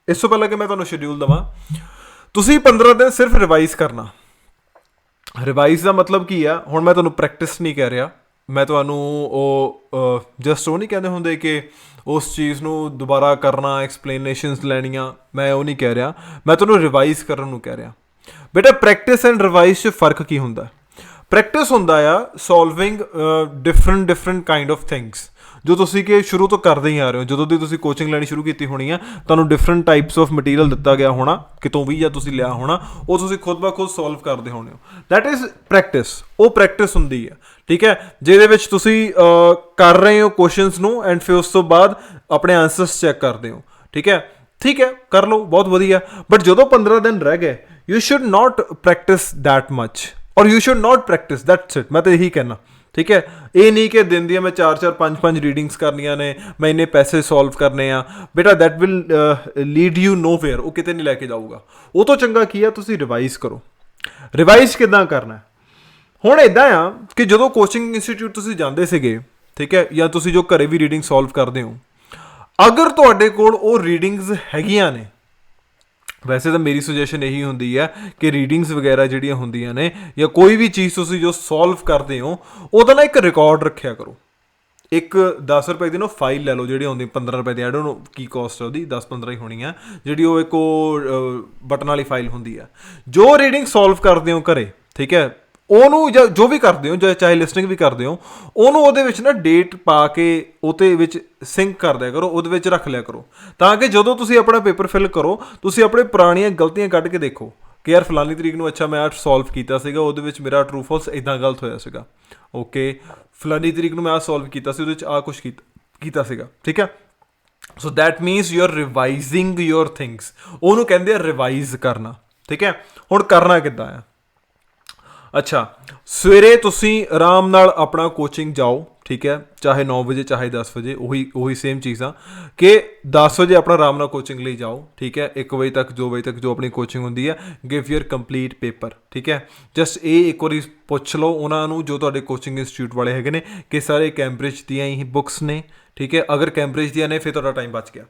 S1: ਇਸ ਤੋਂ ਪਹਿਲਾਂ ਕਿ ਮੈਂ ਤੁਹਾਨੂੰ ਸ਼ਡਿਊਲ ਦੇਵਾਂ, ਤੁਸੀਂ 15 ਦਿਨ ਸਿਰਫ ਰਿਵਾਈਜ਼ ਕਰਨਾ। ਰਿਵਾਈਜ਼ ਦਾ ਮਤਲਬ ਕੀ ਆ, ਹੁਣ ਮੈਂ ਤੁਹਾਨੂੰ ਪ੍ਰੈਕਟਿਸ ਨਹੀਂ ਕਹਿ ਰਿਹਾ, ਮੈਂ ਤੁਹਾਨੂੰ ਉਹ ਜਸਟ ਉਹ ਨਹੀਂ ਕਹਿੰਦੇ ਹੁੰਦੇ ਕਿ ਉਸ ਚੀਜ਼ ਨੂੰ ਦੁਬਾਰਾ ਕਰਨਾ, ਐਕਸਪਲੇਨੇਸ਼ਨਸ ਲੈਣੀਆਂ, ਮੈਂ ਉਹ ਨਹੀਂ ਕਹਿ ਰਿਹਾ, ਮੈਂ ਤੁਹਾਨੂੰ ਰਿਵਾਈਜ਼ ਕਰਨ ਨੂੰ ਕਹਿ ਰਿਹਾ। ਬੇਟਾ ਪ੍ਰੈਕਟਿਸ ਐਂਡ ਰਿਵਾਈਜ਼ 'ਚ ਫਰਕ ਕੀ ਹੁੰਦਾ? ਪ੍ਰੈਕਟਿਸ ਹੁੰਦਾ ਆ solving different kind of things, ਜੋ ਤੁਸੀਂ ਕਿ ਸ਼ੁਰੂ ਤੋਂ ਕਰਦੇ ਹੀ ਆ ਰਹੇ ਹੋ। ਜਦੋਂ ਦੀ ਤੁਸੀਂ ਕੋਚਿੰਗ ਲੈਣੀ ਸ਼ੁਰੂ ਕੀਤੀ ਹੋਣੀ ਆ, ਤੁਹਾਨੂੰ ਡਿਫਰੈਂਟ ਟਾਈਪਸ ਆਫ ਮਟੀਰੀਅਲ ਦਿੱਤਾ ਗਿਆ ਹੋਣਾ ਕਿਤੋਂ ਵੀ, ਜਾਂ ਤੁਸੀਂ ਲਿਆ ਹੋਣਾ, ਉਹ ਤੁਸੀਂ ਖੁਦ ਬ ਖੁਦ ਸੋਲਵ ਕਰਦੇ ਹੋਣੇ ਹੋ। ਦੈਟ ਇਜ਼ ਪ੍ਰੈਕਟਿਸ, ਉਹ ਪ੍ਰੈਕਟਿਸ ਹੁੰਦੀ ਹੈ। ਠੀਕ ਹੈ। ਜਿਹਦੇ ਵਿੱਚ ਤੁਸੀਂ ਕਰ ਰਹੇ ਹੋ ਕੁਐਸਚਨਸ ਨੂੰ, ਐਂਡ ਫਿਰ ਉਸ ਤੋਂ ਬਾਅਦ ਆਪਣੇ ਆਨਸਰਸ ਚੈੱਕ ਕਰਦੇ ਹੋ। ਠੀਕ ਹੈ। ਠੀਕ ਹੈ, ਕਰ ਲਓ, ਬਹੁਤ ਵਧੀਆ। ਬਟ ਜਦੋਂ 15 ਦਿਨ ਰਹਿ ਗਏ, you should not practice that much, or you should not practice, that's it. ਮੈਂ ਤਾਂ ਇਹੀ ਕਹਿਣਾ। ਠੀਕ ਹੈ। ਇਹ ਨਹੀਂ ਕਿ ਦਿਨ ਦੀਆਂ ਮੈਂ 4-4 5-5 ਰੀਡਿੰਗਸ ਕਰਨੀਆਂ ਨੇ, ਮੈਂ ਇੰਨੇ ਪੈਸੇ ਸੋਲਵ ਕਰਨੇ ਆ। ਬੇਟਾ that will lead you nowhere, ਉਹ ਕਿਤੇ ਨਹੀਂ ਲੈ ਕੇ ਜਾਊਗਾ। ਉਹ ਤੋਂ ਚੰਗਾ ਕੀ ਆ, ਤੁਸੀਂ ਰਿਵਾਈਜ਼ ਕਰੋ। ਰਿਵਾਈਜ਼ ਕਿੱਦਾਂ ਕਰਨਾ? ਹੁਣ ਇੱਦਾਂ ਆ ਕਿ ਜਦੋਂ ਕੋਚਿੰਗ ਇੰਸਟੀਟਿਊਟ ਤੁਸੀਂ ਜਾਂਦੇ ਸੀਗੇ, ਠੀਕ ਹੈ, ਜਾਂ ਤੁਸੀਂ ਜੋ ਘਰੇ ਵੀ ਰੀਡਿੰਗ ਸੋਲਵ ਕਰਦੇ ਹੋ, ਅਗਰ ਤੁਹਾਡੇ ਕੋਲ ਉਹ ਰੀਡਿੰਗਸ ਹੈਗੀਆਂ ਨੇ, ਵੈਸੇ ਤਾਂ ਮੇਰੀ ਸੁਜੈਸ਼ਨ ਇਹੀ ਹੁੰਦੀ ਹੈ ਕਿ ਰੀਡਿੰਗਸ ਵਗੈਰਾ ਜਿਹੜੀਆਂ ਹੁੰਦੀਆਂ ਨੇ, ਜਾਂ ਕੋਈ ਵੀ ਚੀਜ਼ ਤੁਸੀਂ ਜੋ ਸੋਲਵ ਕਰਦੇ ਹੋ, ਉਹਦਾ ਨਾ ਇੱਕ ਰਿਕਾਰਡ ਰੱਖਿਆ ਕਰੋ। ਇੱਕ 10 ਰੁਪਏ ਦੀ ਨਾ ਫਾਈਲ ਲੈ ਲਓ, ਜਿਹੜੀ ਆਉਂਦੀ 15 ਰੁਪਏ ਦੀ, I don't know Ki cost ਉਹਦੀ, 10-15 ਹੀ ਹੋਣੀ ਆ, ਜਿਹੜੀ ਉਹ ਇੱਕ ਉਹ ਬਟਨ ਵਾਲੀ ਫਾਈਲ ਹੁੰਦੀ ਆ। ਜੋ ਰੀਡਿੰਗ ਸੋਲਵ ਕਰਦੇ ਹੋ ਘਰੇ, ਠੀਕ ਹੈ, ਉਹਨੂੰ ਜਾਂ ਜੋ ਵੀ ਕਰਦੇ ਹੋ, ਜਾਂ ਚਾਹੇ ਲਿਸਨਿੰਗ ਵੀ ਕਰਦੇ ਹੋ, ਉਹਨੂੰ ਉਹਦੇ ਵਿੱਚ ਨਾ ਡੇਟ ਪਾ ਕੇ ਉਹਦੇ ਵਿੱਚ ਸਿੰਕ ਕਰ ਦਿਆ ਕਰੋ, ਉਹਦੇ ਵਿੱਚ ਰੱਖ ਲਿਆ ਕਰੋ, ਤਾਂ ਕਿ ਜਦੋਂ ਤੁਸੀਂ ਆਪਣਾ ਪੇਪਰ ਫਿਲ ਕਰੋ, ਤੁਸੀਂ ਆਪਣੇ ਪੁਰਾਣੀਆਂ ਗਲਤੀਆਂ ਕੱਢ ਕੇ ਦੇਖੋ ਕਿ ਯਾਰ ਫਲਾਨੀ ਤਰੀਕ ਨੂੰ ਅੱਛਾ ਮੈਂ ਆਹ ਸੋਲਵ ਕੀਤਾ ਸੀਗਾ, ਉਹਦੇ ਵਿੱਚ ਮੇਰਾ ਟਰੂ ਫਾਲਸ ਇੱਦਾਂ ਗਲਤ ਹੋਇਆ ਸੀਗਾ। ਓਕੇ, ਫਲਾਨੀ ਤਰੀਕ ਨੂੰ ਮੈਂ ਆਹ ਸੋਲਵ ਕੀਤਾ ਸੀ, ਉਹਦੇ ਵਿੱਚ ਆਹ ਕੁਛ ਕੀਤਾ ਸੀਗਾ। ਠੀਕ ਹੈ। So that means you are ਰਿਵਾਈਜ਼ਿੰਗ your things, ਉਹਨੂੰ ਕਹਿੰਦੇ ਆ ਰਿਵਾਈਜ਼ ਕਰਨਾ। ਠੀਕ ਹੈ। ਹੁਣ ਕਰਨਾ ਕਿੱਦਾਂ ਆ? ਅੱਛਾ, ਸਵੇਰੇ ਤੁਸੀਂ ਆਰਾਮ ਨਾਲ ਆਪਣਾ ਕੋਚਿੰਗ ਜਾਓ, ਠੀਕ ਹੈ, ਚਾਹੇ 9 ਵਜੇ ਚਾਹੇ 10 ਵਜੇ, ਉਹੀ ਸੇਮ ਚੀਜ਼ਾਂ ਕਿ 10 ਵਜੇ ਆਪਣਾ ਆਰਾਮ ਨਾਲ ਕੋਚਿੰਗ ਲਈ ਜਾਓ, ਠੀਕ ਹੈ, 1 ਵਜੇ ਤੱਕ 2 ਵਜੇ ਤੱਕ ਜੋ ਆਪਣੀ ਕੋਚਿੰਗ ਹੁੰਦੀ ਹੈ, ਗਿਵ ਯੂਅਰ ਕੰਪਲੀਟ ਪੇਪਰ, ਠੀਕ ਹੈ। ਜਸਟ ਇਹ ਇੱਕ ਵਾਰੀ ਪੁੱਛ ਲਓ ਉਹਨਾਂ ਨੂੰ ਜੋ ਤੁਹਾਡੇ ਕੋਚਿੰਗ ਇੰਸਟੀਟਿਊਟ ਵਾਲੇ ਹੈਗੇ ਨੇ ਕਿ ਸਾਰੇ ਕੈਂਬਰਿਜ ਦੀਆਂ ਹੀ ਬੁੱਕਸ ਨੇ, ਠੀਕ ਹੈ। ਅਗਰ ਕੈਂਬਰਿਜ ਦੀਆਂ ਨੇ ਫਿਰ ਤੁਹਾਡਾ ਟਾਈਮ ਬਚ ਗਿਆ,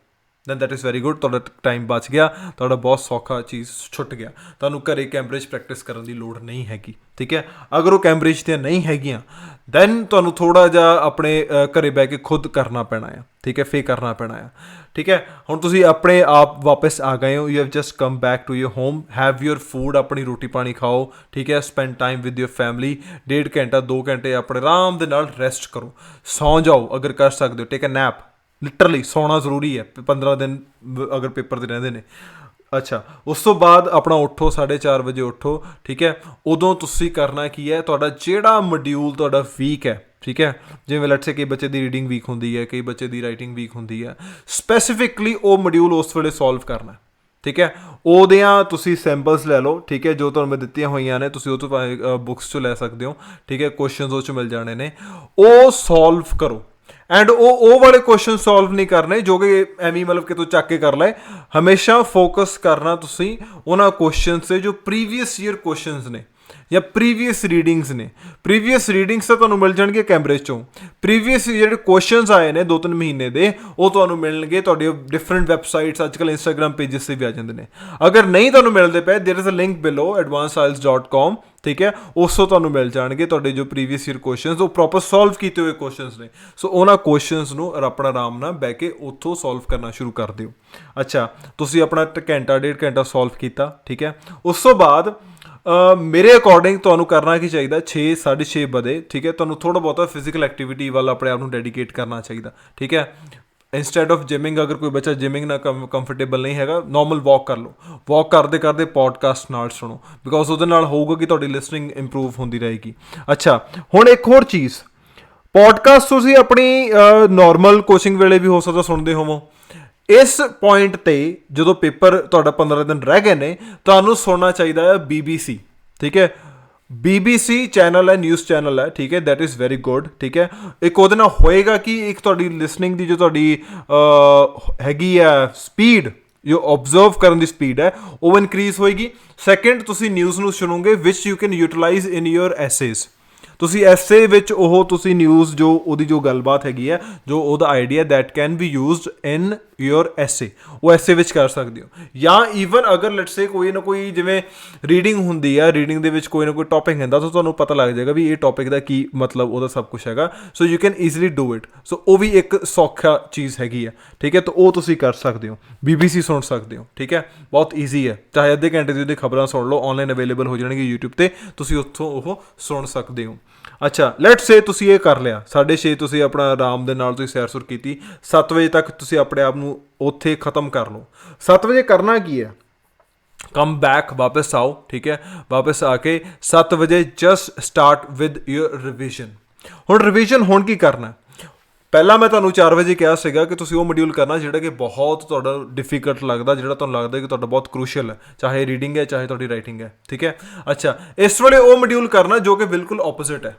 S1: then that is very good, ਤੁਹਾਡਾ ਟਾਈਮ ਬਚ ਗਿਆ, ਤੁਹਾਡਾ ਬਹੁਤ ਸੌਖਾ ਚੀਜ਼ ਛੁੱਟ ਗਿਆ, ਤੁਹਾਨੂੰ ਘਰੇ ਕੈਂਬਰਿਜ ਪ੍ਰੈਕਟਿਸ ਕਰਨ ਦੀ ਲੋੜ ਨਹੀਂ ਹੈਗੀ, ਠੀਕ ਹੈ। ਅਗਰ ਉਹ ਕੈਂਬਰਿਜ ਦੀਆਂ ਨਹੀਂ ਹੈਗੀਆਂ ਦੈਨ ਤੁਹਾਨੂੰ ਥੋੜ੍ਹਾ ਜਿਹਾ ਆਪਣੇ ਘਰੇ ਬਹਿ ਕੇ ਖੁਦ ਕਰਨਾ ਪੈਣਾ ਆ, ਠੀਕ ਹੈ, ਫੇਰ ਕਰਨਾ ਪੈਣਾ ਆ, ਠੀਕ ਹੈ। ਹੁਣ ਤੁਸੀਂ ਆਪਣੇ ਆਪ ਵਾਪਸ ਆ ਗਏ ਹੋ, you have just come back to your home, have your food, ਆਪਣੀ ਰੋਟੀ ਪਾਣੀ ਖਾਓ, ਠੀਕ ਹੈ, spend time with your family, 1.5 ਘੰਟਾ 2 ਘੰਟੇ ਆਪਣੇ ਆਰਾਮ ਦੇ ਨਾਲ ਰੈਸਟ ਕਰੋ, ਸੌਂ ਜਾਓ ਅਗਰ ਕਰ ਸਕਦੇ ਹੋ, ਟੇਕ ਅ ਨੈਪ, ਲਿਟਰਲੀ ਸੌਣਾ ਜ਼ਰੂਰੀ ਹੈ 15 ਦਿਨ ਅਗਰ ਪੇਪਰ ਦੇ ਰਹਿੰਦੇ ਨੇ। ਅੱਛਾ, ਉਸ ਤੋਂ ਬਾਅਦ ਆਪਣਾ ਉੱਠੋ, 4:30 ਵਜੇ ਉੱਠੋ, ਠੀਕ ਹੈ। ਉਦੋਂ ਤੁਸੀਂ ਕਰਨਾ ਕੀ ਹੈ, ਤੁਹਾਡਾ ਜਿਹੜਾ ਮੋਡਿਊਲ ਤੁਹਾਡਾ ਵੀਕ ਹੈ, ਠੀਕ ਹੈ, ਜਿਵੇਂ ਲੈਟਸ ਸੇ ਕਈ ਬੱਚੇ ਦੀ ਰੀਡਿੰਗ ਵੀਕ ਹੁੰਦੀ ਹੈ, ਕਈ ਬੱਚੇ ਦੀ ਰਾਈਟਿੰਗ ਵੀਕ ਹੁੰਦੀ ਹੈ, ਸਪੈਸੀਫਿਕਲੀ ਉਹ ਮੋਡਿਊਲ ਉਸ ਵੇਲੇ ਸੋਲਵ ਕਰਨਾ, ਠੀਕ ਹੈ। ਉਹਦੀਆਂ ਤੁਸੀਂ ਸੈਂਪਲਸ ਲੈ ਲਓ, ਠੀਕ ਹੈ, ਜੋ ਤੁਹਾਨੂੰ ਮੈਂ ਦਿੱਤੀਆਂ ਹੋਈਆਂ ਨੇ, ਤੁਸੀਂ ਉਹ ਤੋਂ ਬੁੱਕਸ 'ਚੋਂ ਲੈ ਸਕਦੇ ਹੋ, ਠੀਕ ਹੈ, ਕੁਐਸਚਨਸ ਉਹ 'ਚੋਂ ਮਿਲ ਜਾਣੇ ਨੇ, ਉਹ ਸੋਲਵ ਕਰੋ। ਐਂਡ ਉਹ ਵਾਲੇ ਕੁਐਸਚਨ ਸੋਲਵ ਨਹੀਂ ਕਰਨੇ ਜੋ ਕਿ ਐਵੇਂ ਮਤਲਬ ਕਿ ਤੂੰ ਚੱਕ ਕੇ ਕਰ ਲੈ, ਹਮੇਸ਼ਾ ਫੋਕਸ ਕਰਨਾ ਤੁਸੀਂ ਉਹਨਾਂ ਕੁਐਸਚਨਸ 'ਤੇ ਜੋ ਪ੍ਰੀਵੀਅਸ ਈਅਰ ਕੁਐਸਚਨਸ ਨੇ ਜਾਂ ਪ੍ਰੀਵੀਅਸ ਰੀਡਿੰਗਸ ਨੇ। ਪ੍ਰੀਵੀਅਸ ਰੀਡਿੰਗਸ ਤਾਂ ਤੁਹਾਨੂੰ ਮਿਲ ਜਾਣਗੇ ਕੈਂਬਰਿਜ 'ਚੋਂ, ਪ੍ਰੀਵੀਅਸ ਜਿਹੜੇ ਕੁਐਸਚਨਸ ਆਏ ਨੇ 2-3 ਮਹੀਨੇ ਦੇ ਉਹ ਤੁਹਾਨੂੰ ਮਿਲਣਗੇ ਤੁਹਾਡੇ ਡਿਫਰੈਂਟ ਵੈਬਸਾਈਟਸ, ਅੱਜ ਕੱਲ੍ਹ ਇੰਸਟਾਗ੍ਰਾਮ ਪੇਜਸ 'ਤੇ ਵੀ ਆ ਜਾਂਦੇ ਨੇ। ਅਗਰ ਨਹੀਂ ਤੁਹਾਨੂੰ ਮਿਲਦੇ ਪਏ, ਦੇयर is a link below advanceIELTS.com, ਠੀਕ ਹੈ, ਉਸ ਤੋਂ ਤੁਹਾਨੂੰ ਮਿਲ ਜਾਣਗੇ ਤੁਹਾਡੇ ਜੋ ਪ੍ਰੀਵੀਅਸ ਈਅਰ ਕੁਐਸਚਨਸ, ਉਹ ਪ੍ਰੋਪਰ ਸੋਲਵ ਕੀਤੇ ਹੋਏ ਕੁਐਸਚਨਸ ਨੇ। ਸੋ ਉਹਨਾਂ ਕੁਐਸਚਨਸ ਨੂੰ ਆਪਣਾ ਆਰਾਮ ਨਾਲ ਬਹਿ ਕੇ ਉੱਥੋਂ ਸੋਲਵ ਕਰਨਾ ਸ਼ੁਰੂ ਕਰ ਦਿਓ। ਅੱਛਾ, ਤੁਸੀਂ ਆਪਣਾ ਘੰਟਾ 1.5 ਘੰਟਾ ਸੋਲਵ ਕੀਤਾ, ਠੀਕ ਹੈ। ਉਸ ਤੋਂ ਬਾਅਦ ਮੇਰੇ ਅਕੋਰਡਿੰਗ ਤੁਹਾਨੂੰ ਕਰਨਾ ਕੀ ਚਾਹੀਦਾ, 6-6:30 ਵਜੇ, ਠੀਕ ਹੈ, ਤੁਹਾਨੂੰ ਥੋੜ੍ਹਾ ਬਹੁਤਾ ਫਿਜ਼ੀਕਲ ਐਕਟੀਵਿਟੀ ਵੱਲ ਆਪਣੇ ਆਪ ਨੂੰ ਡੈਡੀਕੇਟ ਕਰਨਾ ਚਾਹੀਦਾ, ਠੀਕ ਹੈ। ਇੰਸਟੈਡ ਆਫ ਜਿਮਿੰਗ, ਅਗਰ ਕੋਈ ਬੱਚਾ ਜਿਮਿੰਗ ਨਾਲ ਕੰਫਰਟੇਬਲ ਨਹੀਂ ਹੈਗਾ, ਨੋਰਮਲ ਵਾਕ ਕਰ ਲਓ, ਵਾਕ ਕਰਦੇ ਕਰਦੇ ਪੋਡਕਾਸਟ ਨਾਲ ਸੁਣੋ, ਬਿਕੋਜ਼ ਉਹਦੇ ਨਾਲ ਹੋਊਗਾ ਕਿ ਤੁਹਾਡੀ ਲਿਸਨਿੰਗ ਇੰਪਰੂਵ ਹੁੰਦੀ ਰਹੇਗੀ। ਅੱਛਾ, ਹੁਣ ਇੱਕ ਹੋਰ ਚੀਜ਼, ਪੋਡਕਾਸਟ ਤੁਸੀਂ ਆਪਣੀ ਨੋਰਮਲ ਕੋਚਿੰਗ ਵੇਲੇ ਵੀ ਹੋ ਸਕਦਾ ਸੁਣਦੇ ਹੋਵੋ। ਇਸ ਪੁਆਇੰਟ 'ਤੇ ਜਦੋਂ ਪੇਪਰ ਤੁਹਾਡਾ 15 ਦਿਨ ਰਹਿ ਗਏ ਨੇ, ਤੁਹਾਨੂੰ ਸੁਣਨਾ ਚਾਹੀਦਾ ਹੈ BBC, ਠੀਕ ਹੈ। BBC ਚੈਨਲ ਹੈ, ਨਿਊਜ਼ ਚੈਨਲ ਹੈ, ਠੀਕ ਹੈ, ਦੈਟ ਇਜ਼ ਵੈਰੀ ਗੁੱਡ, ਠੀਕ ਹੈ। ਇੱਕ ਉਹਦੇ ਨਾਲ ਹੋਏਗਾ ਕਿ ਇੱਕ ਤੁਹਾਡੀ ਲਿਸਨਿੰਗ ਦੀ ਜੋ ਤੁਹਾਡੀ ਹੈਗੀ ਆ ਸਪੀਡ, ਜੋ ਓਬਜ਼ਰਵ ਕਰਨ ਦੀ ਸਪੀਡ ਹੈ, ਉਹ ਇਨਕਰੀਜ਼ ਹੋਏਗੀ। ਸੈਕਿੰਡ, ਤੁਸੀਂ ਨਿਊਜ਼ ਨੂੰ ਸੁਣੋਗੇ which you can utilize in your essays. ਤੁਸੀਂ ਐਸੇ ਵਿੱਚ ਉਹ ਤੁਸੀਂ ਨਿਊਜ਼ ਜੋ ਉਹਦੀ ਜੋ ਗੱਲਬਾਤ ਹੈਗੀ ਹੈ, ਜੋ ਉਹਦਾ idea, that can be used in your ਐਸੇ, ਉਹ ਐਸੇ ਵਿੱਚ ਕਰ ਸਕਦੇ ਹੋ। ਜਾਂ ਈਵਨ ਅਗਰ ਲੈਟਸ ਸੇ ਕੋਈ ਨਾ ਕੋਈ ਜਿਵੇਂ ਰੀਡਿੰਗ ਹੁੰਦੀ ਆ, ਰੀਡਿੰਗ ਦੇ ਵਿੱਚ ਕੋਈ ਨਾ ਕੋਈ ਟੌਪਿਕ ਹੁੰਦਾ, ਤਾਂ ਤੁਹਾਨੂੰ ਪਤਾ ਲੱਗ ਜਾਏਗਾ ਵੀ ਇਹ ਟੌਪਿਕ ਦਾ ਕੀ ਮਤਲਬ, ਉਹਦਾ ਸਭ ਕੁਛ ਹੈਗਾ। So you can easily do it. So ਉਹ ਵੀ ਇੱਕ ਸੌਖਾ ਚੀਜ਼ ਹੈਗੀ ਆ, ਠੀਕ ਹੈ, ਤਾਂ ਉਹ ਤੁਸੀਂ ਕਰ ਸਕਦੇ ਹੋ। BBC ਸੁਣ ਸਕਦੇ ਹੋ, ਠੀਕ ਹੈ, ਬਹੁਤ ਈਜ਼ੀ ਹੈ, ਚਾਹੇ ਅੱਧੇ ਘੰਟੇ ਦੀ ਉਹਦੀ ਖਬਰਾਂ ਸੁਣ ਲਓ, ਔਨਲਾਈਨ ਅਵੇਲੇਬਲ ਹੋ ਜਾਣਗੇ YouTube 'ਤੇ, ਤੁਸੀਂ ਉੱਥੋਂ ਉਹ ਸੁਣ ਸਕਦੇ ਹੋ। ਅੱਛਾ, ਲੈਟਸ ਸੇ ਤੁਸੀਂ ਇਹ ਕਰ ਲਿਆ, 6:30 ਤੁਸੀਂ ਆਪਣਾ ਆਰਾਮ ਦੇ ਨਾਲ ਤੁਸੀਂ ਸੈਰ ਸੁਰ ਕੀਤੀ, 7 ਵਜੇ ਤੱਕ ਤੁਸੀਂ ਆਪਣੇ ਆਪ ਨੂੰ ਉੱਥੇ ਖ਼ਤਮ ਕਰ ਲਓ। 7 ਵਜੇ ਕਰਨਾ ਕੀ ਹੈ, ਕਮ ਬੈਕ, ਵਾਪਸ ਆਓ, ਠੀਕ ਹੈ, ਵਾਪਸ ਆ ਕੇ 7 ਵਜੇ just start with your revision. ਹੁਣ ਰਿਵੀਜ਼ਨ ਹੁਣ ਕੀ ਕਰਨਾ, ਪਹਿਲਾਂ ਮੈਂ ਤੁਹਾਨੂੰ 4 ਵਜੇ ਕਿਹਾ ਸੀਗਾ ਕਿ ਤੁਸੀਂ ਉਹ ਮੋਡਿਊਲ ਕਰਨਾ ਜਿਹੜਾ ਕਿ ਬਹੁਤ ਤੁਹਾਡਾ ਡਿਫੀਕਲਟ ਲੱਗਦਾ, ਜਿਹੜਾ ਤੁਹਾਨੂੰ ਲੱਗਦਾ ਕਿ ਤੁਹਾਡਾ ਬਹੁਤ ਕਰੂਸ਼ੀਅਲ ਹੈ, ਚਾਹੇ ਰੀਡਿੰਗ ਹੈ ਚਾਹੇ ਤੁਹਾਡੀ ਰਾਈਟਿੰਗ ਹੈ, ਠੀਕ ਹੈ। ਅੱਛਾ, ਇਸ ਵੇਲੇ ਉਹ ਮੋਡਿਊਲ ਕਰਨਾ ਜੋ ਕਿ ਬਿਲਕੁਲ ਆਪੋਜ਼ਿਟ ਹੈ,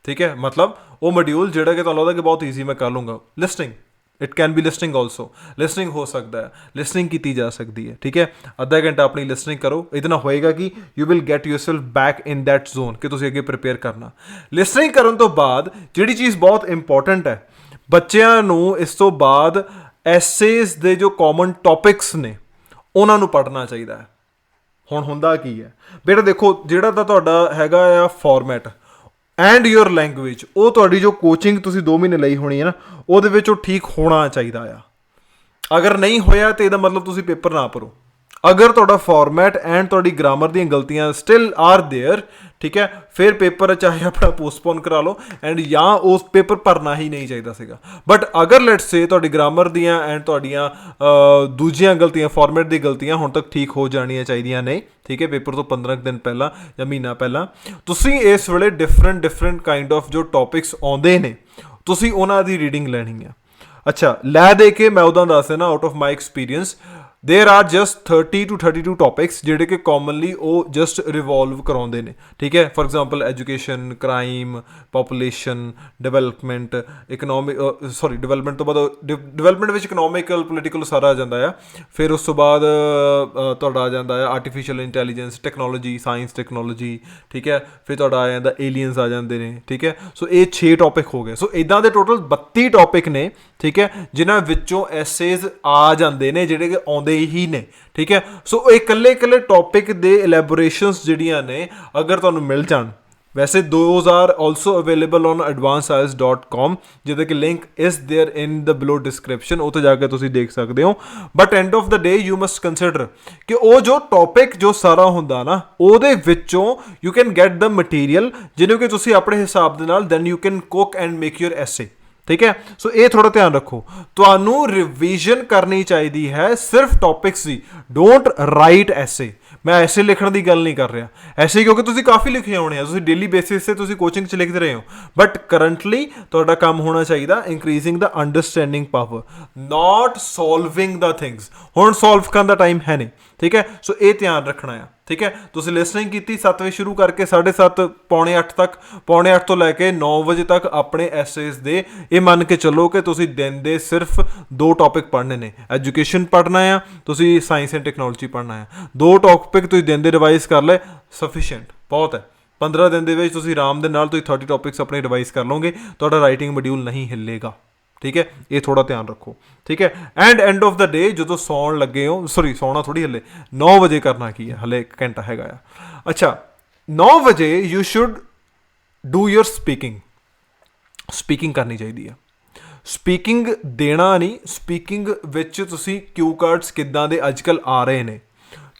S1: ਠੀਕ ਹੈ, ਮਤਲਬ ਉਹ ਮੋਡਿਊਲ ਜਿਹੜਾ ਕਿ ਤੁਹਾਨੂੰ ਲੱਗਦਾ ਕਿ ਬਹੁਤ ਈਜ਼ੀ ਮੈਂ ਕਰ ਲੂੰਗਾ। Listening, it can be listening also, listening ਹੋ ਸਕਦਾ ਹੈ, ਲਿਸਨਿੰਗ ਕੀਤੀ ਜਾ ਸਕਦੀ ਹੈ, ਠੀਕ ਹੈ। ਅੱਧਾ ਘੰਟਾ ਆਪਣੀ ਲਿਸਨਿੰਗ ਕਰੋ, ਇਹਦੇ ਨਾਲ ਹੋਏਗਾ ਕਿ you will get yourself back in that zone ਕਿ ਤੁਸੀਂ ਅੱਗੇ ਪ੍ਰੀਪੇਅਰ ਕਰਨਾ। ਲਿਸਨਿੰਗ ਕਰਨ ਤੋਂ ਬਾਅਦ ਜਿਹੜੀ ਚੀਜ਼ ਬਹੁਤ ਇੰਪੋਰਟੈਂਟ ਹੈ, ਬੱਚਿਆਂ ਨੂੰ ਇਸ ਤੋਂ ਬਾਅਦ ਐਸੇਜ਼ ਦੇ ਜੋ ਕਾਮਨ ਟੌਪਿਕਸ ਨੇ ਉਹਨਾਂ ਨੂੰ ਪੜ੍ਹਨਾ ਚਾਹੀਦਾ ਹੈ। ਹੁਣ ਹੁੰਦਾ ਕੀ ਹੈ ਬੇਟਾ, ਦੇਖੋ ਜਿਹੜਾ ਤਾਂ ਤੁਹਾਡਾ ਹੈਗਾ ਆ ਫਾਰਮੈਟ ਐਂਡ ਯੂਅਰ ਲੈਂਗੁਏਜ, ਉਹ ਤੁਹਾਡੀ ਜੋ ਕੋਚਿੰਗ ਤੁਸੀਂ 2 ਮਹੀਨੇ ਲਈ ਹੋਣੀ ਹੈ ਨਾ, ਉਹਦੇ ਵਿੱਚ ਉਹ ਠੀਕ ਹੋਣਾ ਚਾਹੀਦਾ ਆ। ਅਗਰ ਨਹੀਂ ਹੋਇਆ ਤਾਂ ਇਹਦਾ ਮਤਲਬ ਤੁਸੀਂ ਪੇਪਰ ਨਾ ਭਰੋ। ਅਗਰ ਤੁਹਾਡਾ ਫਾਰਮੈਟ ਐਂਡ ਤੁਹਾਡੀ ਗ੍ਰਾਮਰ ਦੀਆਂ ਗਲਤੀਆਂ ਸਟਿਲ ਆਰ ਦੇਅਰ, ਠੀਕ ਹੈ, ਫਿਰ ਪੇਪਰ ਚਾਹੇ ਆਪਣਾ ਪੋਸਟਪੋਨ ਕਰਾ ਲਓ ਐਂਡ ਜਾਂ ਉਸ ਪੇਪਰ ਭਰਨਾ ਹੀ ਨਹੀਂ ਚਾਹੀਦਾ ਸੀਗਾ। ਬਟ ਅਗਰ ਲੈਟਸ ਸੇ ਤੁਹਾਡੀ ਗ੍ਰਾਮਰ ਦੀਆਂ ਐਂਡ ਤੁਹਾਡੀਆਂ ਦੂਜੀਆਂ ਗਲਤੀਆਂ, ਫਾਰਮੈਟ ਦੀ ਗਲਤੀਆਂ ਹੁਣ ਤੱਕ ਠੀਕ ਹੋ ਜਾਣੀਆਂ ਚਾਹੀਦੀਆਂ ਨੇ, ਠੀਕ ਹੈ, ਪੇਪਰ ਤੋਂ 15 ਦਿਨ ਪਹਿਲਾਂ ਜਾਂ ਮਹੀਨਾ ਪਹਿਲਾਂ, ਤੁਸੀਂ ਇਸ ਵੇਲੇ ਡਿਫਰੈਂਟ ਕਾਈਂਡ ਆਫ ਜੋ ਟੌਪਿਕਸ ਆਉਂਦੇ ਨੇ ਤੁਸੀਂ ਉਹਨਾਂ ਦੀ ਰੀਡਿੰਗ ਲੈਣੀ ਆ। ਅੱਛਾ, ਲੈ ਦੇ ਕੇ ਮੈਂ ਉਦਾਂ ਦੱਸ ਦੇਣਾ out of my experience, there are just 30 to 32 topics ਜਿਹੜੇ ਕਿ ਕਾਮਨਲੀ ਉਹ ਜਸਟ ਰਿਵੋਲਵ ਕਰਾਉਂਦੇ ਨੇ, ਠੀਕ ਹੈ। For example education, crime, population, development, economic, sorry development ਤੋਂ ਬਾਅਦ ਡਿਵੈਲਪਮੈਂਟ ਵਿੱਚ ਇਕਨੋਮਿਕਲ, ਪੋਲੀਟੀਕਲ ਸਾਰਾ ਆ ਜਾਂਦਾ ਆ। ਫਿਰ ਉਸ ਤੋਂ ਬਾਅਦ ਤੁਹਾਡਾ ਆ ਜਾਂਦਾ ਆ artificial intelligence, technology, science technology, ਠੀਕ ਹੈ। ਫਿਰ ਤੁਹਾਡਾ ਆ ਜਾਂਦਾ ਏਲੀਅਨਸ ਆ ਜਾਂਦੇ ਨੇ, ਠੀਕ ਹੈ। ਸੋ ਇਹ 6 ਟੌਪਿਕ ਹੋ ਗਏ। ਸੋ ਇੱਦਾਂ ਦੇ ਟੋਟਲ 32 ਟੌਪਿਕ ਨੇ, ਠੀਕ ਹੈ, ਜਿਨ੍ਹਾਂ ਵਿੱਚੋਂ ਐਸੇਜ਼ ਆ ਜਾਂਦੇ ਨੇ ਜਿਹੜੇ ਕਿ ਆਉਂਦੇ ਹੀ ਨੇ, ਠੀਕ ਹੈ। ਸੋ ਇਹ ਇਕੱਲੇ ਟੌਪਿਕ ਦੇ ਐਲੈਬੋਰੇਸ਼ਨਸ ਜਿਹੜੀਆਂ ਨੇ ਅਗਰ ਤੁਹਾਨੂੰ ਮਿਲ ਜਾਣ, ਵੈਸੇ those are also available on advancediles.com, ਜਿਹਦਾ ਕਿ link is there in the below description, ਉੱਥੇ ਜਾ ਕੇ ਤੁਸੀਂ ਦੇਖ ਸਕਦੇ ਹੋ। But end of the day you must consider ਕਿ ਉਹ ਜੋ ਟੌਪਿਕ ਜੋ ਸਾਰਾ ਹੁੰਦਾ ਨਾ, ਉਹਦੇ ਵਿੱਚੋਂ you can get the material ਜਿਹਨੂੰ ਕਿ ਤੁਸੀਂ ਆਪਣੇ ਹਿਸਾਬ ਦੇ ਨਾਲ then you can cook and make your essay, ਠੀਕ ਹੈ। ਸੋ ਇਹ ਥੋੜ੍ਹਾ ਧਿਆਨ ਰੱਖੋ, ਤੁਹਾਨੂੰ ਰਿਵੀਜ਼ਨ ਕਰਨੀ ਚਾਹੀਦੀ ਹੈ ਸਿਰਫ ਟੌਪਿਕਸ ਦੀ। ਡੋਂਟ ਰਾਈਟ ਐਸੇ। ਮੈਂ ਐਸੇ ਲਿਖਣ ਦੀ ਗੱਲ ਨਹੀਂ ਕਰ ਰਿਹਾ, ਐਸੇ ਕਿਉਂਕਿ ਤੁਸੀਂ ਕਾਫੀ ਲਿਖੇ ਹੋਣੇ ਆ, ਤੁਸੀਂ ਡੇਲੀ ਬੇਸਿਸ 'ਤੇ ਤੁਸੀਂ ਕੋਚਿੰਗ 'ਚ ਲਿਖਦੇ ਰਹੇ ਹੋ। ਬਟ ਕਰੰਟਲੀ ਤੁਹਾਡਾ ਕੰਮ ਹੋਣਾ ਚਾਹੀਦਾ ਇੰਕਰੀਜ਼ਿੰਗ ਦਾ ਅੰਡਰਸਟੈਂਡਿੰਗ ਪਾਵਰ, ਨਾਟ ਸੋਲਵਿੰਗ ਦਾ ਥਿੰਗਸ। ਹੁਣ ਸੋਲਵ ਕਰਨ ਦਾ ਟਾਈਮ ਹੈ ਨਹੀਂ, ਠੀਕ ਹੈ। ਸੋ ਇਹ ਧਿਆਨ ਰੱਖਣਾ ਆ, ਠੀਕ ਹੈ। ਤੁਸੀਂ ਲਿਸਨਿੰਗ ਕੀਤੀ 7 ਵਜੇ ਸ਼ੁਰੂ ਕਰਕੇ 7:30 ਪੌਣੇ 8 ਤੱਕ, ਪੌਣੇ 8 ਤੋਂ ਲੈ ਕੇ 9 ਵਜੇ ਤੱਕ ਆਪਣੇ ਐਸੇਜ਼ ਦੇ ਇਹ ਮੰਨ ਕੇ ਚੱਲੋ ਕਿ ਤੁਸੀਂ ਦਿਨ ਦੇ ਸਿਰਫ 2 ਟੌਪਿਕ ਪੜ੍ਹਨੇ ਨੇ। ਐਜੂਕੇਸ਼ਨ ਪੜ੍ਹਨਾ ਆ, ਤੁਸੀਂ ਸਾਇੰਸ ਐਂਡ ਟੈਕਨੋਲੋਜੀ ਪੜ੍ਹਨਾ ਆ। 2 ਟੌਪਿਕ ਤੁਸੀਂ ਦਿਨ ਦੇ ਰਿਵਾਈਜ਼ ਕਰ ਲਏ, ਸਫੀਸ਼ੀਐਂਟ, ਬਹੁਤ ਹੈ। 15 ਦਿਨ ਦੇ ਵਿੱਚ ਤੁਸੀਂ ਆਰਾਮ ਦੇ ਨਾਲ ਤੁਸੀਂ 30 ਟੌਪਿਕਸ ਆਪਣੇ ਰਿਵਾਈਜ਼ ਕਰ ਲਓਗੇ, ਤੁਹਾਡਾ ਰਾਈਟਿੰਗ ਮੋਡਿਊਲ ਨਹੀਂ ਹਿੱਲੇਗਾ, ਠੀਕ ਹੈ। ਇਹ ਥੋੜ੍ਹਾ ਧਿਆਨ ਰੱਖੋ, ਠੀਕ ਹੈ। ਐਂਡ ਆਫ ਦਾ ਡੇ ਜਦੋਂ ਸੌਣ ਲੱਗੇ ਹੋ, ਸੌਰੀ ਸੌਣਾ ਥੋੜ੍ਹੀ ਹਲੇ 9 ਵਜੇ ਕਰਨਾ ਕੀ ਹੈ, ਹਲੇ 1 ਘੰਟਾ ਹੈਗਾ ਆ। ਅੱਛਾ, 9 ਵਜੇ you should do your speaking ਕਰਨੀ ਚਾਹੀਦੀ ਹੈ। ਸਪੀਕਿੰਗ ਦੇਣਾ ਨਹੀਂ, ਸਪੀਕਿੰਗ ਵਿੱਚ ਤੁਸੀਂ ਕਿਊ ਕਾਰਡਸ ਕਿੱਦਾਂ ਦੇ ਅੱਜ ਕੱਲ੍ਹ ਆ ਰਹੇ ਨੇ,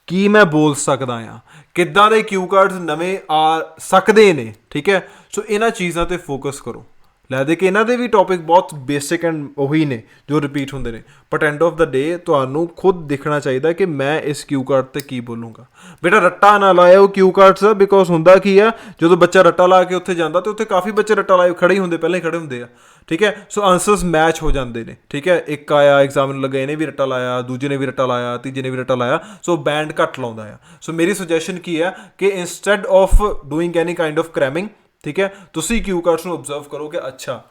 S1: ਕੀ ਮੈਂ ਬੋਲ ਸਕਦਾ ਹਾਂ, ਕਿੱਦਾਂ ਦੇ ਕਿਊ ਕਾਰਡਸ ਨਵੇਂ ਆ ਸਕਦੇ ਨੇ, ਠੀਕ ਹੈ। ਸੋ ਇਹਨਾਂ ਚੀਜ਼ਾਂ 'ਤੇ ਫੋਕਸ ਕਰੋ। ਲੈ ਦੇ ਕਿ ਇਹਨਾਂ ਦੇ ਵੀ ਟੌਪਿਕ ਬਹੁਤ ਬੇਸਿਕ ਐਂਡ ਉਹੀ ਨੇ ਜੋ ਰਿਪੀਟ ਹੁੰਦੇ ਨੇ, but end of the day ਤੁਹਾਨੂੰ ਖੁਦ ਦੇਖਣਾ ਚਾਹੀਦਾ ਕਿ ਮੈਂ ਇਸ ਕਿਊ ਕਾਰਡ 'ਤੇ ਕੀ ਬੋਲੂੰਗਾ। ਬੇਟਾ ਰੱਟਾ ਨਾ ਲਾਇਓ ਕਿਊ ਕਾਰਡਸ ਦਾ, ਬਿਕੋਜ਼ ਹੁੰਦਾ ਕੀ ਆ, ਜਦੋਂ ਬੱਚਾ ਰੱਟਾ ਲਾ ਕੇ ਉੱਥੇ ਜਾਂਦਾ ਤਾਂ ਉੱਥੇ ਕਾਫੀ ਬੱਚੇ ਰੱਟਾ ਲਾਏ ਖੜੇ ਹੀ ਹੁੰਦੇ, ਪਹਿਲਾਂ ਹੀ ਖੜੇ ਹੁੰਦੇ ਆ, ਠੀਕ ਹੈ। ਸੋ ਆਂਸਰਸ ਮੈਚ ਹੋ ਜਾਂਦੇ ਨੇ, ਠੀਕ ਹੈ। ਇੱਕ ਆਇਆ ਐਗਜ਼ਾਮ ਲੱਗਾ, ਇਹਨੇ ਵੀ ਰੱਟਾ ਲਾਇਆ, ਦੂਜੇ ਨੇ ਵੀ ਰੱਟਾ ਲਾਇਆ, ਤੀਜੇ ਨੇ ਵੀ ਰੱਟਾ ਲਾਇਆ, ਸੋ ਬੈਂਡ ਘੱਟ ਲਾਉਂਦਾ ਆ। ਸੋ ਮੇਰੀ ਸੁਜੈਸ਼ਨ ਕੀ ਹੈ ਕਿ instead of doing any kind of cramming, ਠੀਕ ਹੈ, ਤੁਸੀਂ ਕਿਊ ਕਾਰਡਸ ਨੂੰ ਓਬਜ਼ਰਵ ਕਰੋ ਕਿ ਅੱਛਾ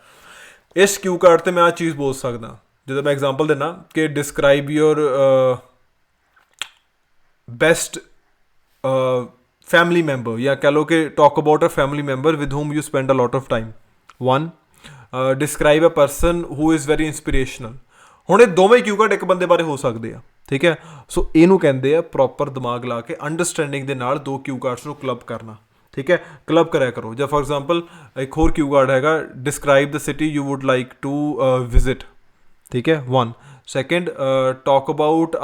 S1: ਇਸ ਕਿਊ ਕਾਰਡ 'ਤੇ ਮੈਂ ਆਹ ਚੀਜ਼ ਬੋਲ ਸਕਦਾ। ਜਦੋਂ ਮੈਂ ਐਗਜ਼ਾਮਪਲ ਦਿੰਦਾ ਕਿ describe your best family member, ਜਾਂ ਕਹਿ ਲਓ ਕਿ talk about a family member with whom you spend a lot of time. 1 describe a person who is very inspirational. ਹੁਣ ਇਹ ਦੋਵੇਂ ਕਿਊ ਕਾਰਡ ਇੱਕ ਬੰਦੇ ਬਾਰੇ ਹੋ ਸਕਦੇ ਆ, ਠੀਕ ਹੈ। ਸੋ ਇਹਨੂੰ ਕਹਿੰਦੇ ਆ ਪ੍ਰੋਪਰ ਦਿਮਾਗ ਲਾ ਕੇ ਅੰਡਰਸਟੈਂਡਿੰਗ ਦੇ ਨਾਲ 2 ਕਿਊ ਕਾਰਡਸ ਨੂੰ ਕਲੱਬ ਕਰਨਾ, ਠੀਕ ਹੈ। ਕਲੱਬ ਕਰਿਆ ਕਰੋ। ਜਾਂ ਫॉर एग्जांपल ਇੱਕ ਹੋਰ ਕਿਊ ਕਾਰਡ ਹੈਗਾ, describe the city you would like to visit, ਠੀਕ ਹੈ। 1 2 ਟਾਕ ਅਬਾਊਟ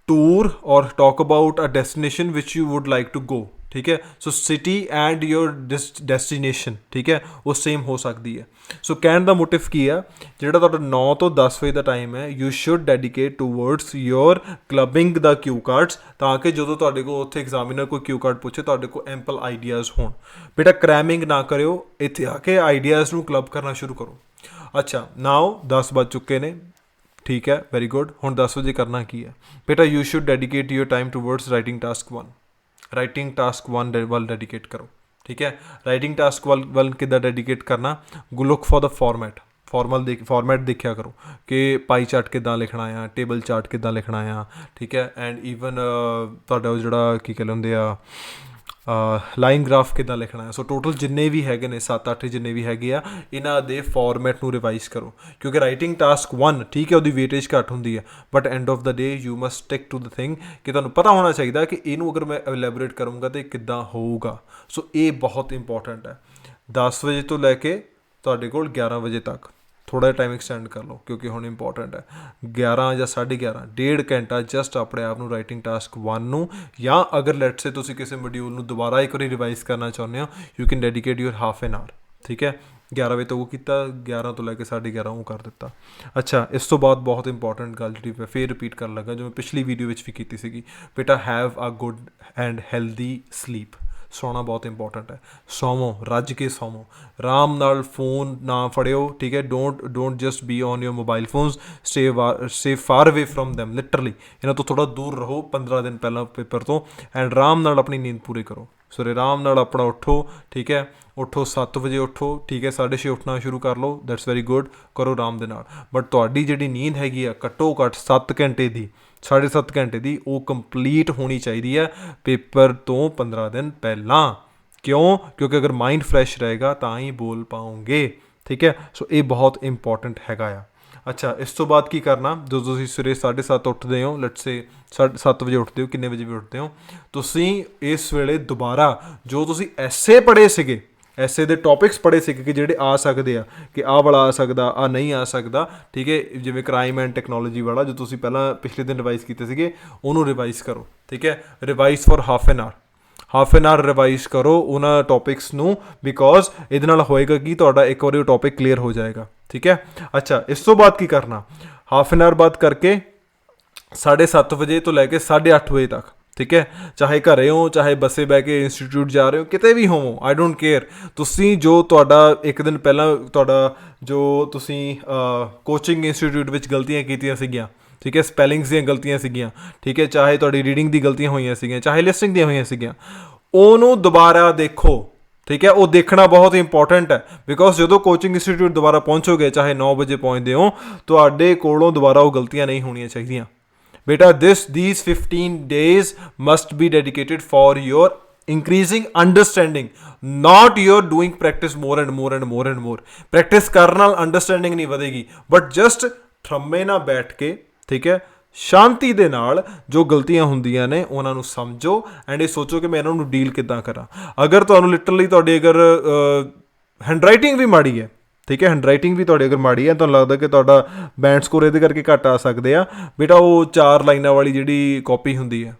S1: टूर और talk about a destination which you would like to go, ठीक है। So city and your destination, ठीक है, वो सेम हो सकती है। सो कहने का मोटिव की है, ਜਿਹੜਾ ਤੁਹਾਡਾ 9 ਤੋਂ 10 ਵਜੇ ਦਾ ਟਾਈਮ ਹੈ, you should dedicate towards your clubbing the Q cards, ਤਾਂ ਕਿ ਜਦੋਂ ਤੁਹਾਡੇ ਕੋਲ ਉੱਥੇ ਐਗਜ਼ਾਮੀਨਰ ਕੋਈ ਕਿਊ ਕਾਰਡ ਪੁੱਛੇ ਤੁਹਾਡੇ ਕੋਲ ਐਂਪਲ ਆਈਡੀਆਜ਼ ਹੋਣ। ਬੇਟਾ ਕ੍ਰੈਮਿੰਗ ਨਾ ਕਰਿਓ, ਇੱਥੇ ਆ ਕੇ ਆਈਡੀਆਜ਼ ਨੂੰ ਕਲੱਬ ਕਰਨਾ ਸ਼ੁਰੂ ਕਰੋ। ਅੱਛਾ, ਨਾਓ 10 ਵੱਜ ਚੁੱਕੇ ਨੇ, ਠੀਕ ਹੈ, ਵੈਰੀ ਗੁੱਡ। ਹੁਣ 10 ਵਜੇ ਕਰਨਾ ਕੀ ਹੈ ਬੇਟਾ, you should dedicate your time towards writing task 1। Writing task 1 ਵੱਲ ਡੈਡੀਕੇਟ ਕਰੋ, ਠੀਕ ਹੈ। ਰਾਈਟਿੰਗ ਟਾਸਕ ਵੱਲ ਕਿੱਦਾਂ ਡੈਡੀਕੇਟ ਕਰਨਾ, ਲੁੱਕ ਫॉर द ਫਾਰਮੈਟ ਦੇਖਿਆ ਕਰੋ ਕਿ ਪਾਈ ਚਾਰਟ ਕਿੱਦਾਂ ਲਿਖਣਾ ਆ, ਟੇਬਲ ਚਾਰਟ ਕਿੱਦਾਂ ਲਿਖਣਾ ਆ, ਠੀਕ ਹੈ। ਐਂਡ ਈਵਨ ਤੁਹਾਡਾ ਉਹ ਜਿਹੜਾ ਕੀ ਕਹਿੰਦੇ ਹੁੰਦੇ ਆ ਲਾਈਨ ਗ੍ਰਾਫ ਕਿੱਦਾਂ ਲਿਖਣਾ ਹੈ। ਸੋ ਟੋਟਲ ਜਿੰਨੇ ਵੀ ਹੈਗੇ ਨੇ 7-8 ਜਿੰਨੇ ਵੀ ਹੈਗੇ ਆ, ਇਹਨਾਂ ਦੇ ਫਾਰਮੈਟ ਨੂੰ ਰਿਵਾਈਜ਼ ਕਰੋ, ਕਿਉਂਕਿ ਰਾਈਟਿੰਗ ਟਾਸਕ 1 ਠੀਕ ਹੈ ਉਹਦੀ ਵੇਟੇਜ ਘੱਟ ਹੁੰਦੀ ਹੈ, but end of the day you must stick to the thing ਕਿ ਤੁਹਾਨੂੰ ਪਤਾ ਹੋਣਾ ਚਾਹੀਦਾ ਕਿ ਇਹਨੂੰ ਅਗਰ ਮੈਂ ਐਲੈਬੋਰੇਟ ਕਰੂੰਗਾ ਤਾਂ ਕਿੱਦਾਂ ਹੋਊਗਾ। ਸੋ ਇਹ ਬਹੁਤ ਇੰਪੋਰਟੈਂਟ ਹੈ। 10 ਵਜੇ ਤੋਂ ਲੈ ਕੇ ਤੁਹਾਡੇ ਕੋਲ 11 ਵਜੇ ਤੱਕ ਥੋੜ੍ਹਾ ਜਿਹਾ ਟਾਈਮ ਐਕਸਟੈਂਡ ਕਰ ਲਓ, ਕਿਉਂਕਿ ਹੁਣ ਇੰਪੋਰਟੈਂਟ ਹੈ। 11 ਜਾਂ 11:30 1.5 ਘੰਟਾ ਜਸਟ ਆਪਣੇ ਆਪ ਨੂੰ ਰਾਈਟਿੰਗ ਟਾਸਕ 1 ਨੂੰ, ਜਾਂ ਅਗਰ ਲੈਟਸ ਸੇ ਤੁਸੀਂ ਕਿਸੇ ਮੋਡਿਊਲ ਨੂੰ ਦੁਬਾਰਾ ਇੱਕ ਵਾਰੀ ਰਿਵਾਈਜ਼ ਕਰਨਾ ਚਾਹੁੰਦੇ ਹੋ, you can dedicate your half an hour, ਠੀਕ ਹੈ। 11 ਵਜੇ ਤੋਂ ਉਹ ਕੀਤਾ, 11 ਤੋਂ ਲੈ ਕੇ 11:30 ਉਹ ਕਰ ਦਿੱਤਾ। ਅੱਛਾ, ਇਸ ਤੋਂ ਬਾਅਦ ਬਹੁਤ ਇੰਪੋਰਟੈਂਟ ਗੱਲ ਜਿਹੜੀ ਮੈਂ ਫੇਰ ਰਿਪੀਟ ਕਰਨ ਲੱਗਾ, ਜੋ ਮੈਂ ਪਿਛਲੀ ਵੀਡੀਓ ਵਿੱਚ ਵੀ ਕੀਤੀ ਸੀਗੀ, ਬੇਟਾ have a good and healthy sleep. ਸੌਣਾ ਬਹੁਤ ਇੰਪੋਰਟੈਂਟ ਹੈ। ਸੌਵੋ, ਰੱਜ ਕੇ ਸੌਵੋ, ਆਰਾਮ ਨਾਲ ਫੋਨ ਨਾ ਫੜਿਓ, ਠੀਕ ਹੈ। Don't just B on your mobile phones, stay for away from them, literally ਇਹਨਾਂ ਤੋਂ ਥੋੜ੍ਹਾ ਦੂਰ ਰਹੋ 15 ਦਿਨ ਪਹਿਲਾਂ ਪੇਪਰ ਤੋਂ, ਐਂਡ ਆਰਾਮ ਨਾਲ ਆਪਣੀ ਨੀਂਦ ਪੂਰੀ ਕਰੋ। ਸਵੇਰੇ ਆਰਾਮ ਨਾਲ ਆਪਣਾ ਉੱਠੋ, ਠੀਕ ਹੈ, ਉੱਠੋ 7 ਵਜੇ ਉੱਠੋ, ਠੀਕ ਹੈ, 6:30 ਉੱਠਣਾ ਸ਼ੁਰੂ ਕਰ ਲਓ, ਦੈਟਸ ਵੈਰੀ ਗੁੱਡ, ਕਰੋ ਆਰਾਮ ਦੇ ਨਾਲ। ਬਟ ਤੁਹਾਡੀ ਜਿਹੜੀ ਨੀਂਦ ਹੈਗੀ ਆ ਘੱਟੋ ਘੱਟ 7 ਘੰਟੇ ਦੀ, 7.5 ਘੰਟੇ ਦੀ, ਉਹ ਕੰਪਲੀਟ ਹੋਣੀ ਚਾਹੀਦੀ ਹੈ ਪੇਪਰ ਤੋਂ 15 ਦਿਨ ਪਹਿਲਾਂ। ਕਿਉਂ? ਕਿਉਂਕਿ ਅਗਰ ਮਾਈਂਡ ਫਰੈਸ਼ ਰਹੇਗਾ ਤਾਂ ਹੀ ਬੋਲ ਪਾਓਗੇ, ਠੀਕ ਹੈ। ਸੋ ਇਹ ਬਹੁਤ ਇੰਪੋਰਟੈਂਟ ਹੈਗਾ ਆ। ਅੱਛਾ, ਇਸ ਤੋਂ ਬਾਅਦ ਕੀ ਕਰਨਾ, ਜਦੋਂ ਤੁਸੀਂ ਸਵੇਰੇ 7:30 ਉੱਠਦੇ ਹੋ, ਲੈਟਸ ਸੇ 7 ਵਜੇ ਉੱਠਦੇ ਹੋ, ਕਿੰਨੇ ਵਜੇ ਵੀ ਉੱਠਦੇ ਹੋ, ਤੁਸੀਂ ਇਸ ਵੇਲੇ ਦੁਬਾਰਾ ਜੋ ਤੁਸੀਂ ਐਸੇ ਪੜ੍ਹੇ ਸੀਗੇ, ਐਸੇ ਦੇ ਟੌਪਿਕਸ ਪੜ੍ਹੇ ਸੀਗੇ ਕਿ ਜਿਹੜੇ ਆ ਸਕਦੇ ਆ, ਕਿ ਆਹ ਵਾਲਾ ਆ ਸਕਦਾ, ਆਹ ਨਹੀਂ ਆ ਸਕਦਾ, ਠੀਕ ਹੈ। ਜਿਵੇਂ ਕ੍ਰਾਈਮ ਐਂਡ ਟੈਕਨੋਲੋਜੀ ਵਾਲਾ ਜੋ ਤੁਸੀਂ ਪਹਿਲਾਂ ਪਿਛਲੇ ਦਿਨ ਰਿਵਾਈਜ਼ ਕੀਤੇ ਸੀਗੇ, ਉਹਨੂੰ ਰਿਵਾਈਜ਼ ਕਰੋ, ਠੀਕ ਹੈ। Revise for half an hour revise ਕਰੋ ਉਹਨਾਂ ਟੌਪਿਕਸ ਨੂੰ, ਬਿਕੋਜ਼ ਇਹਦੇ ਨਾਲ ਹੋਏਗਾ ਕਿ ਤੁਹਾਡਾ ਇੱਕ ਵਾਰੀ ਉਹ ਟੌਪਿਕ ਕਲੀਅਰ ਹੋ ਜਾਏਗਾ, ਠੀਕ ਹੈ। ਅੱਛਾ, ਇਸ ਤੋਂ ਬਾਅਦ ਕੀ ਕਰਨਾ, ਹਾਫ ਐਨ ਆਵਰ ਬਾਅਦ ਕਰਕੇ 7:30 ਵਜੇ ਤੋਂ ਲੈ ਕੇ 8:30 ਵਜੇ ਤੱਕ, ਠੀਕ ਹੈ, ਚਾਹੇ ਘਰੇ ਹੋ, ਚਾਹੇ ਬੱਸੇ ਬਹਿ ਕੇ ਇੰਸਟੀਟਿਊਟ ਜਾ ਰਹੇ ਹੋ, ਕਿਤੇ ਵੀ ਹੋਵੋ, ਆਈ ਡੋਂਟ ਕੇਅਰ, ਤੁਸੀਂ ਜੋ ਤੁਹਾਡਾ ਇੱਕ ਦਿਨ ਪਹਿਲਾਂ ਤੁਹਾਡਾ ਜੋ ਤੁਸੀਂ ਕੋਚਿੰਗ ਇੰਸਟੀਟਿਊਟ ਵਿੱਚ ਗਲਤੀਆਂ ਕੀਤੀਆਂ ਸੀਗੀਆਂ, ਠੀਕ ਹੈ, ਸਪੈਲਿੰਗਸ ਦੀਆਂ ਗਲਤੀਆਂ ਸੀਗੀਆਂ, ਠੀਕ ਹੈ, ਚਾਹੇ ਤੁਹਾਡੀ ਰੀਡਿੰਗ ਦੀ ਗਲਤੀਆਂ ਹੋਈਆਂ ਸੀਗੀਆਂ, ਚਾਹੇ ਲਿਸਨਿੰਗ ਦੀਆਂ ਹੋਈਆਂ ਸੀਗੀਆਂ, ਉਹਨੂੰ ਦੁਬਾਰਾ ਦੇਖੋ, ਠੀਕ ਹੈ। ਉਹ ਦੇਖਣਾ ਬਹੁਤ ਇੰਪੋਰਟੈਂਟ ਹੈ, ਬਿਕੋਜ਼ ਜਦੋਂ ਕੋਚਿੰਗ ਇੰਸਟੀਟਿਊਟ ਦੁਬਾਰਾ ਪਹੁੰਚੋਗੇ, ਚਾਹੇ 9 ਵਜੇ ਪਹੁੰਚਦੇ ਹੋ, ਤੁਹਾਡੇ ਕੋਲੋਂ ਦੁਬਾਰਾ ਉਹ ਗਲਤੀਆਂ ਨਹੀਂ ਹੋਣੀਆਂ ਚਾਹੀਦੀਆਂ। ਬੇਟਾ these 15 days must be dedicated for your increasing understanding, not your doing practice more and more and more and more। Practice ਕਰਨ ਨਾਲ ਅੰਡਰਸਟੈਂਡਿੰਗ ਨਹੀਂ ਵਧੇਗੀ, ਬਟ ਜਸਟ ਥੰਮੇ ਨਾਲ ਬੈਠ ਕੇ, ਠੀਕ ਹੈ, ਸ਼ਾਂਤੀ ਦੇ ਨਾਲ ਜੋ ਗਲਤੀਆਂ ਹੁੰਦੀਆਂ ਨੇ ਉਹਨਾਂ ਨੂੰ ਸਮਝੋ, ਐਂਡ ਇਹ ਸੋਚੋ ਕਿ ਮੈਂ ਇਹਨਾਂ ਨੂੰ ਡੀਲ ਕਿੱਦਾਂ ਕਰਾਂ। ਅਗਰ ਤੁਹਾਨੂੰ ਲਿਟਰਲੀ ਤੁਹਾਡੀ ਅਗਰ ਹੈਂਡਰਾਈਟਿੰਗ ਵੀ ਮਾੜੀ ਹੈ, ਠੀਕ ਹੈ, ਹੈਂਡਰਾਈਟਿੰਗ ਵੀ ਤੁਹਾਡੀ ਅਗਰ ਮਾੜੀ ਹੈ, ਤੁਹਾਨੂੰ ਲੱਗਦਾ ਕਿ ਤੁਹਾਡਾ ਬੈਂਡ ਸਕੋਰ ਇਹਦੇ ਕਰਕੇ ਘੱਟ ਆ ਸਕਦੇ ਆ, ਬੇਟਾ ਉਹ 4 ਲਾਈਨਾਂ ਵਾਲੀ ਜਿਹੜੀ ਕਾਪੀ ਹੁੰਦੀ ਹੈ,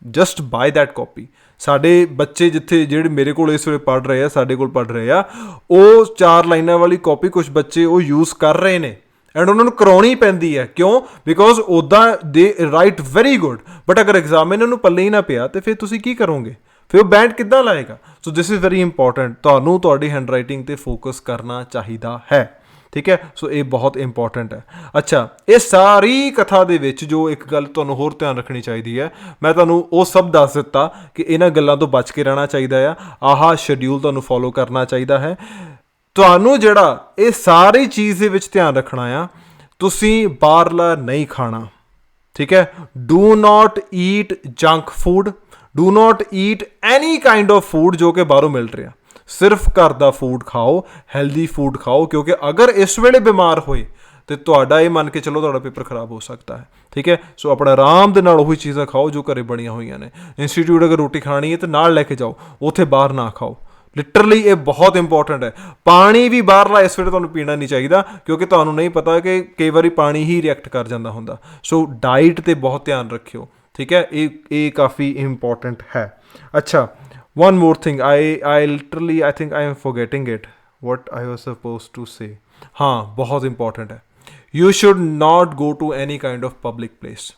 S1: ਜਸਟ ਬਾਏ ਦੈਟ ਕਾਪੀ। ਸਾਡੇ ਬੱਚੇ ਜਿਹੜੇ ਮੇਰੇ ਕੋਲ ਇਸ ਵੇਲੇ ਪੜ੍ਹ ਰਹੇ ਆ, ਸਾਡੇ ਕੋਲ ਪੜ੍ਹ ਰਹੇ ਆ, ਉਹ 4 ਲਾਈਨਾਂ ਵਾਲੀ ਕਾਪੀ ਕੁਛ ਬੱਚੇ ਉਹ ਯੂਜ਼ ਕਰ ਰਹੇ ਨੇ, ਐਂਡ ਉਹਨਾਂ ਨੂੰ ਕਰਾਉਣੀ ਪੈਂਦੀ ਹੈ। ਕਿਉਂ? ਬਿਕੋਜ਼ ਉੱਦਾਂ ਦੇ ਰਾਈਟ ਵੈਰੀ ਗੁੱਡ, ਬਟ ਅਗਰ ਐਗਜ਼ਾਮੀਨਰ ਨੂੰ ਪੱਲੇ ਹੀ ਨਾ ਪਿਆ ਤਾਂ ਫਿਰ ਤੁਸੀਂ ਕੀ ਕਰੋਗੇ, ਫਿਰ ਉਹ ਬੈਂਡ ਕਿੱਦਾਂ ਲਾਏਗਾ। ਸੋ ਦਿਸ ਇਜ਼ ਵੈਰੀ ਇੰਪੋਰਟੈਂਟ, ਤੁਹਾਨੂੰ ਤੁਹਾਡੀ ਹੈਂਡ ਰਾਈਟਿੰਗ 'ਤੇ ਫੋਕਸ ਕਰਨਾ ਚਾਹੀਦਾ ਹੈ, ਠੀਕ ਹੈ। ਸੋ ਇਹ ਬਹੁਤ ਇੰਪੋਰਟੈਂਟ ਹੈ। ਅੱਛਾ, ਇਹ ਸਾਰੀ ਕਥਾ ਦੇ ਵਿੱਚ ਜੋ ਇੱਕ ਗੱਲ ਤੁਹਾਨੂੰ ਹੋਰ ਧਿਆਨ ਰੱਖਣੀ ਚਾਹੀਦੀ ਹੈ, ਮੈਂ ਤੁਹਾਨੂੰ ਉਹ ਸਭ ਦੱਸ ਦਿੱਤਾ ਕਿ ਇਹਨਾਂ ਗੱਲਾਂ ਤੋਂ ਬਚ ਕੇ ਰਹਿਣਾ ਚਾਹੀਦਾ ਆ, ਆਹ ਸ਼ੈਡਿਊਲ ਤੁਹਾਨੂੰ ਫੋਲੋ ਕਰਨਾ ਚਾਹੀਦਾ ਹੈ। ਤੁਹਾਨੂੰ ਜਿਹੜਾ ਇਹ ਸਾਰੀ ਚੀਜ਼ ਦੇ ਵਿੱਚ ਧਿਆਨ ਰੱਖਣਾ ਆ, ਤੁਸੀਂ ਬਾਹਰਲਾ ਨਹੀਂ ਖਾਣਾ, ਠੀਕ ਹੈ। Do not eat junk food, do not eat any kind of food ਜੋ ਕਿ ਬਾਹਰੋਂ ਮਿਲ ਰਿਹਾ। ਸਿਰਫ ਘਰ ਦਾ ਫੂਡ ਖਾਓ, ਹੈਲਦੀ ਫੂਡ ਖਾਓ, ਕਿਉਂਕਿ ਅਗਰ ਇਸ ਵੇਲੇ ਬਿਮਾਰ ਹੋਏ ਤੇ ਤੁਹਾਡਾ ਇਹ ਮੰਨ ਕੇ ਚਲੋ ਤੁਹਾਡਾ ਪੇਪਰ ਖਰਾਬ ਹੋ ਸਕਦਾ ਹੈ, ਠੀਕ ਹੈ। ਸੋ ਆਪਣਾ ਆਰਾਮ ਦੇ ਨਾਲ ਉਹੀ ਚੀਜ਼ਾਂ ਖਾਓ ਜੋ ਘਰੇ ਬਣੀਆਂ ਹੋਈਆਂ ਨੇ। ਇੰਸਟੀਟਿਊਟ ਅਗਰ ਰੋਟੀ ਖਾਣੀ ਹੈ ਤਾਂ ਨਾਲ ਲੈ ਕੇ ਜਾਓ, ਉੱਥੇ ਬਾਹਰ ਨਾ ਖਾਓ। ਲਿਟਰਲੀ ਇਹ ਬਹੁਤ ਇੰਪੋਰਟੈਂਟ ਹੈ। ਪਾਣੀ ਵੀ ਬਾਹਰਲਾ ਇਸ ਵੇਲੇ ਤੁਹਾਨੂੰ ਪੀਣਾ ਨਹੀਂ ਚਾਹੀਦਾ, ਕਿਉਂਕਿ ਤੁਹਾਨੂੰ ਨਹੀਂ ਪਤਾ ਕਿ ਕਈ ਵਾਰੀ ਪਾਣੀ ਹੀ ਰਿਐਕਟ ਕਰ ਜਾਂਦਾ ਹੁੰਦਾ। ਸੋ ਡਾਈਟ 'ਤੇ ਬਹੁਤ ਧਿਆਨ ਰੱਖਿਓ, ਠੀਕ ਹੈ। ਇਹ ਕਾਫੀ ਇੰਪੋਰਟੈਂਟ ਹੈ। ਅੱਛਾ, one more thing, I think I am forgetting it, what I was supposed to say। ਹਾਂ, ਬਹੁਤ ਇੰਪੋਰਟੈਂਟ ਹੈ। You should not go to any kind of public place।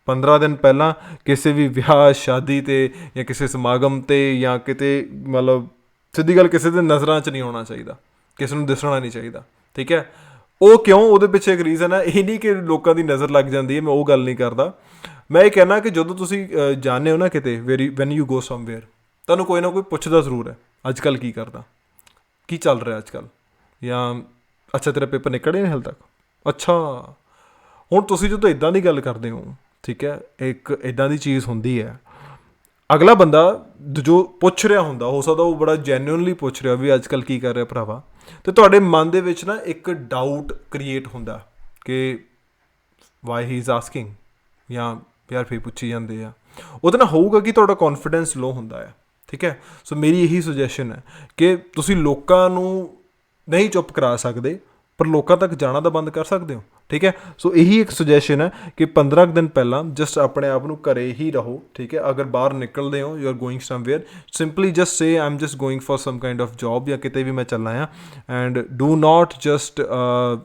S1: 15 ਦਿਨ ਪਹਿਲਾਂ ਕਿਸੇ ਵੀ ਵਿਆਹ ਸ਼ਾਦੀ 'ਤੇ ਜਾਂ ਕਿਸੇ ਸਮਾਗਮ 'ਤੇ ਜਾਂ ਕਿਤੇ, ਮਤਲਬ ਸਿੱਧੀ ਗੱਲ, ਕਿਸੇ ਦੇ ਨਜ਼ਰਾਂ 'ਚ ਨਹੀਂ ਆਉਣਾ ਚਾਹੀਦਾ, ਕਿਸੇ ਨੂੰ ਦਿਸਣਾ ਨਹੀਂ ਚਾਹੀਦਾ, ਠੀਕ ਹੈ। ਉਹ ਕਿਉਂ? ਉਹਦੇ ਪਿੱਛੇ ਇੱਕ ਰੀਜ਼ਨ ਹੈ। ਇਹ ਨਹੀਂ ਕਿ ਲੋਕਾਂ ਦੀ ਨਜ਼ਰ ਲੱਗ ਜਾਂਦੀ ਹੈ, ਮੈਂ ਉਹ ਗੱਲ ਨਹੀਂ ਕਰਦਾ। ਮੈਂ ਇਹ ਕਹਿਣਾ ਕਿ ਜਦੋਂ ਤੁਸੀਂ ਜਾਂਦੇ ਹੋ ਨਾ ਕਿਤੇ, ਵੈਨ ਯੂ ਗੋ ਸਮਵੇਅਰ, ਤੁਹਾਨੂੰ ਕੋਈ ਨਾ ਕੋਈ ਪੁੱਛਦਾ ਜ਼ਰੂਰ ਹੈ, ਅੱਜ ਕੱਲ੍ਹ ਕੀ ਕਰਦਾ, ਕੀ ਚੱਲ ਰਿਹਾ ਅੱਜ ਕੱਲ੍ਹ, ਜਾਂ ਅੱਛਾ ਤੇਰਾ ਪੇਪਰ ਨਿਕਲਿਆ ਨਹੀਂ ਹਾਲੇ ਤੱਕ, ਅੱਛਾ। ਹੁਣ ਤੁਸੀਂ ਜਦੋਂ ਇੱਦਾਂ ਦੀ ਗੱਲ ਕਰਦੇ ਹੋ, ਠੀਕ ਹੈ, ਇੱਕ ਇੱਦਾਂ ਦੀ ਚੀਜ਼ ਹੁੰਦੀ ਹੈ, ਅਗਲਾ ਬੰਦਾ ਜੋ ਪੁੱਛ ਰਿਹਾ ਹੁੰਦਾ, ਹੋ ਸਕਦਾ ਉਹ ਬੜਾ ਜੈਨੂਇਨਲੀ ਪੁੱਛ ਰਿਹਾ ਵੀ ਅੱਜ ਕੱਲ੍ਹ ਕੀ ਕਰ ਰਿਹਾ ਭਰਾਵਾ, ਅਤੇ ਤੁਹਾਡੇ ਮਨ ਦੇ ਵਿੱਚ ਨਾ ਇੱਕ ਡਾਊਟ ਕ੍ਰੀਏਟ ਹੁੰਦਾ ਕਿ ਵਾਈ ਹੀ ਇਜ਼ ਆਸਕਿੰਗ, ਜਾਂ ਯਾਰ ਫਿਰ ਪੁੱਛੀ ਜਾਂਦੇ ਆ। ਉਹਦੇ ਨਾਲ ਹੋਊਗਾ ਕਿ ਤੁਹਾਡਾ ਕੌਨਫੀਡੈਂਸ ਲੋ ਹੁੰਦਾ ਹੈ, ਠੀਕ ਹੈ। ਸੋ ਮੇਰੀ ਇਹੀ ਸੁਜੈਸ਼ਨ ਹੈ ਕਿ ਤੁਸੀਂ ਲੋਕਾਂ ਨੂੰ ਨਹੀਂ ਚੁੱਪ ਕਰਾ ਸਕਦੇ, ਪਰ ਲੋਕਾਂ ਤੱਕ ਜਾਣਾ ਤਾਂ ਬੰਦ ਕਰ ਸਕਦੇ ਹੋ, ਠੀਕ ਹੈ। ਸੋ ਇਹੀ ਇੱਕ ਸੁਜੈਸ਼ਨ ਹੈ ਕਿ 15 ਦਿਨ ਪਹਿਲਾਂ ਜਸਟ ਆਪਣੇ ਆਪ ਨੂੰ ਘਰੇ ਹੀ ਰਹੋ, ਠੀਕ ਹੈ। ਅਗਰ ਬਾਹਰ ਨਿਕਲਦੇ ਹੋ, you are going somewhere, simply just say I am just going for some kind of job, ਜਾਂ ਕਿਤੇ ਵੀ ਮੈਂ ਚੱਲਣਾ ਆ, and do not just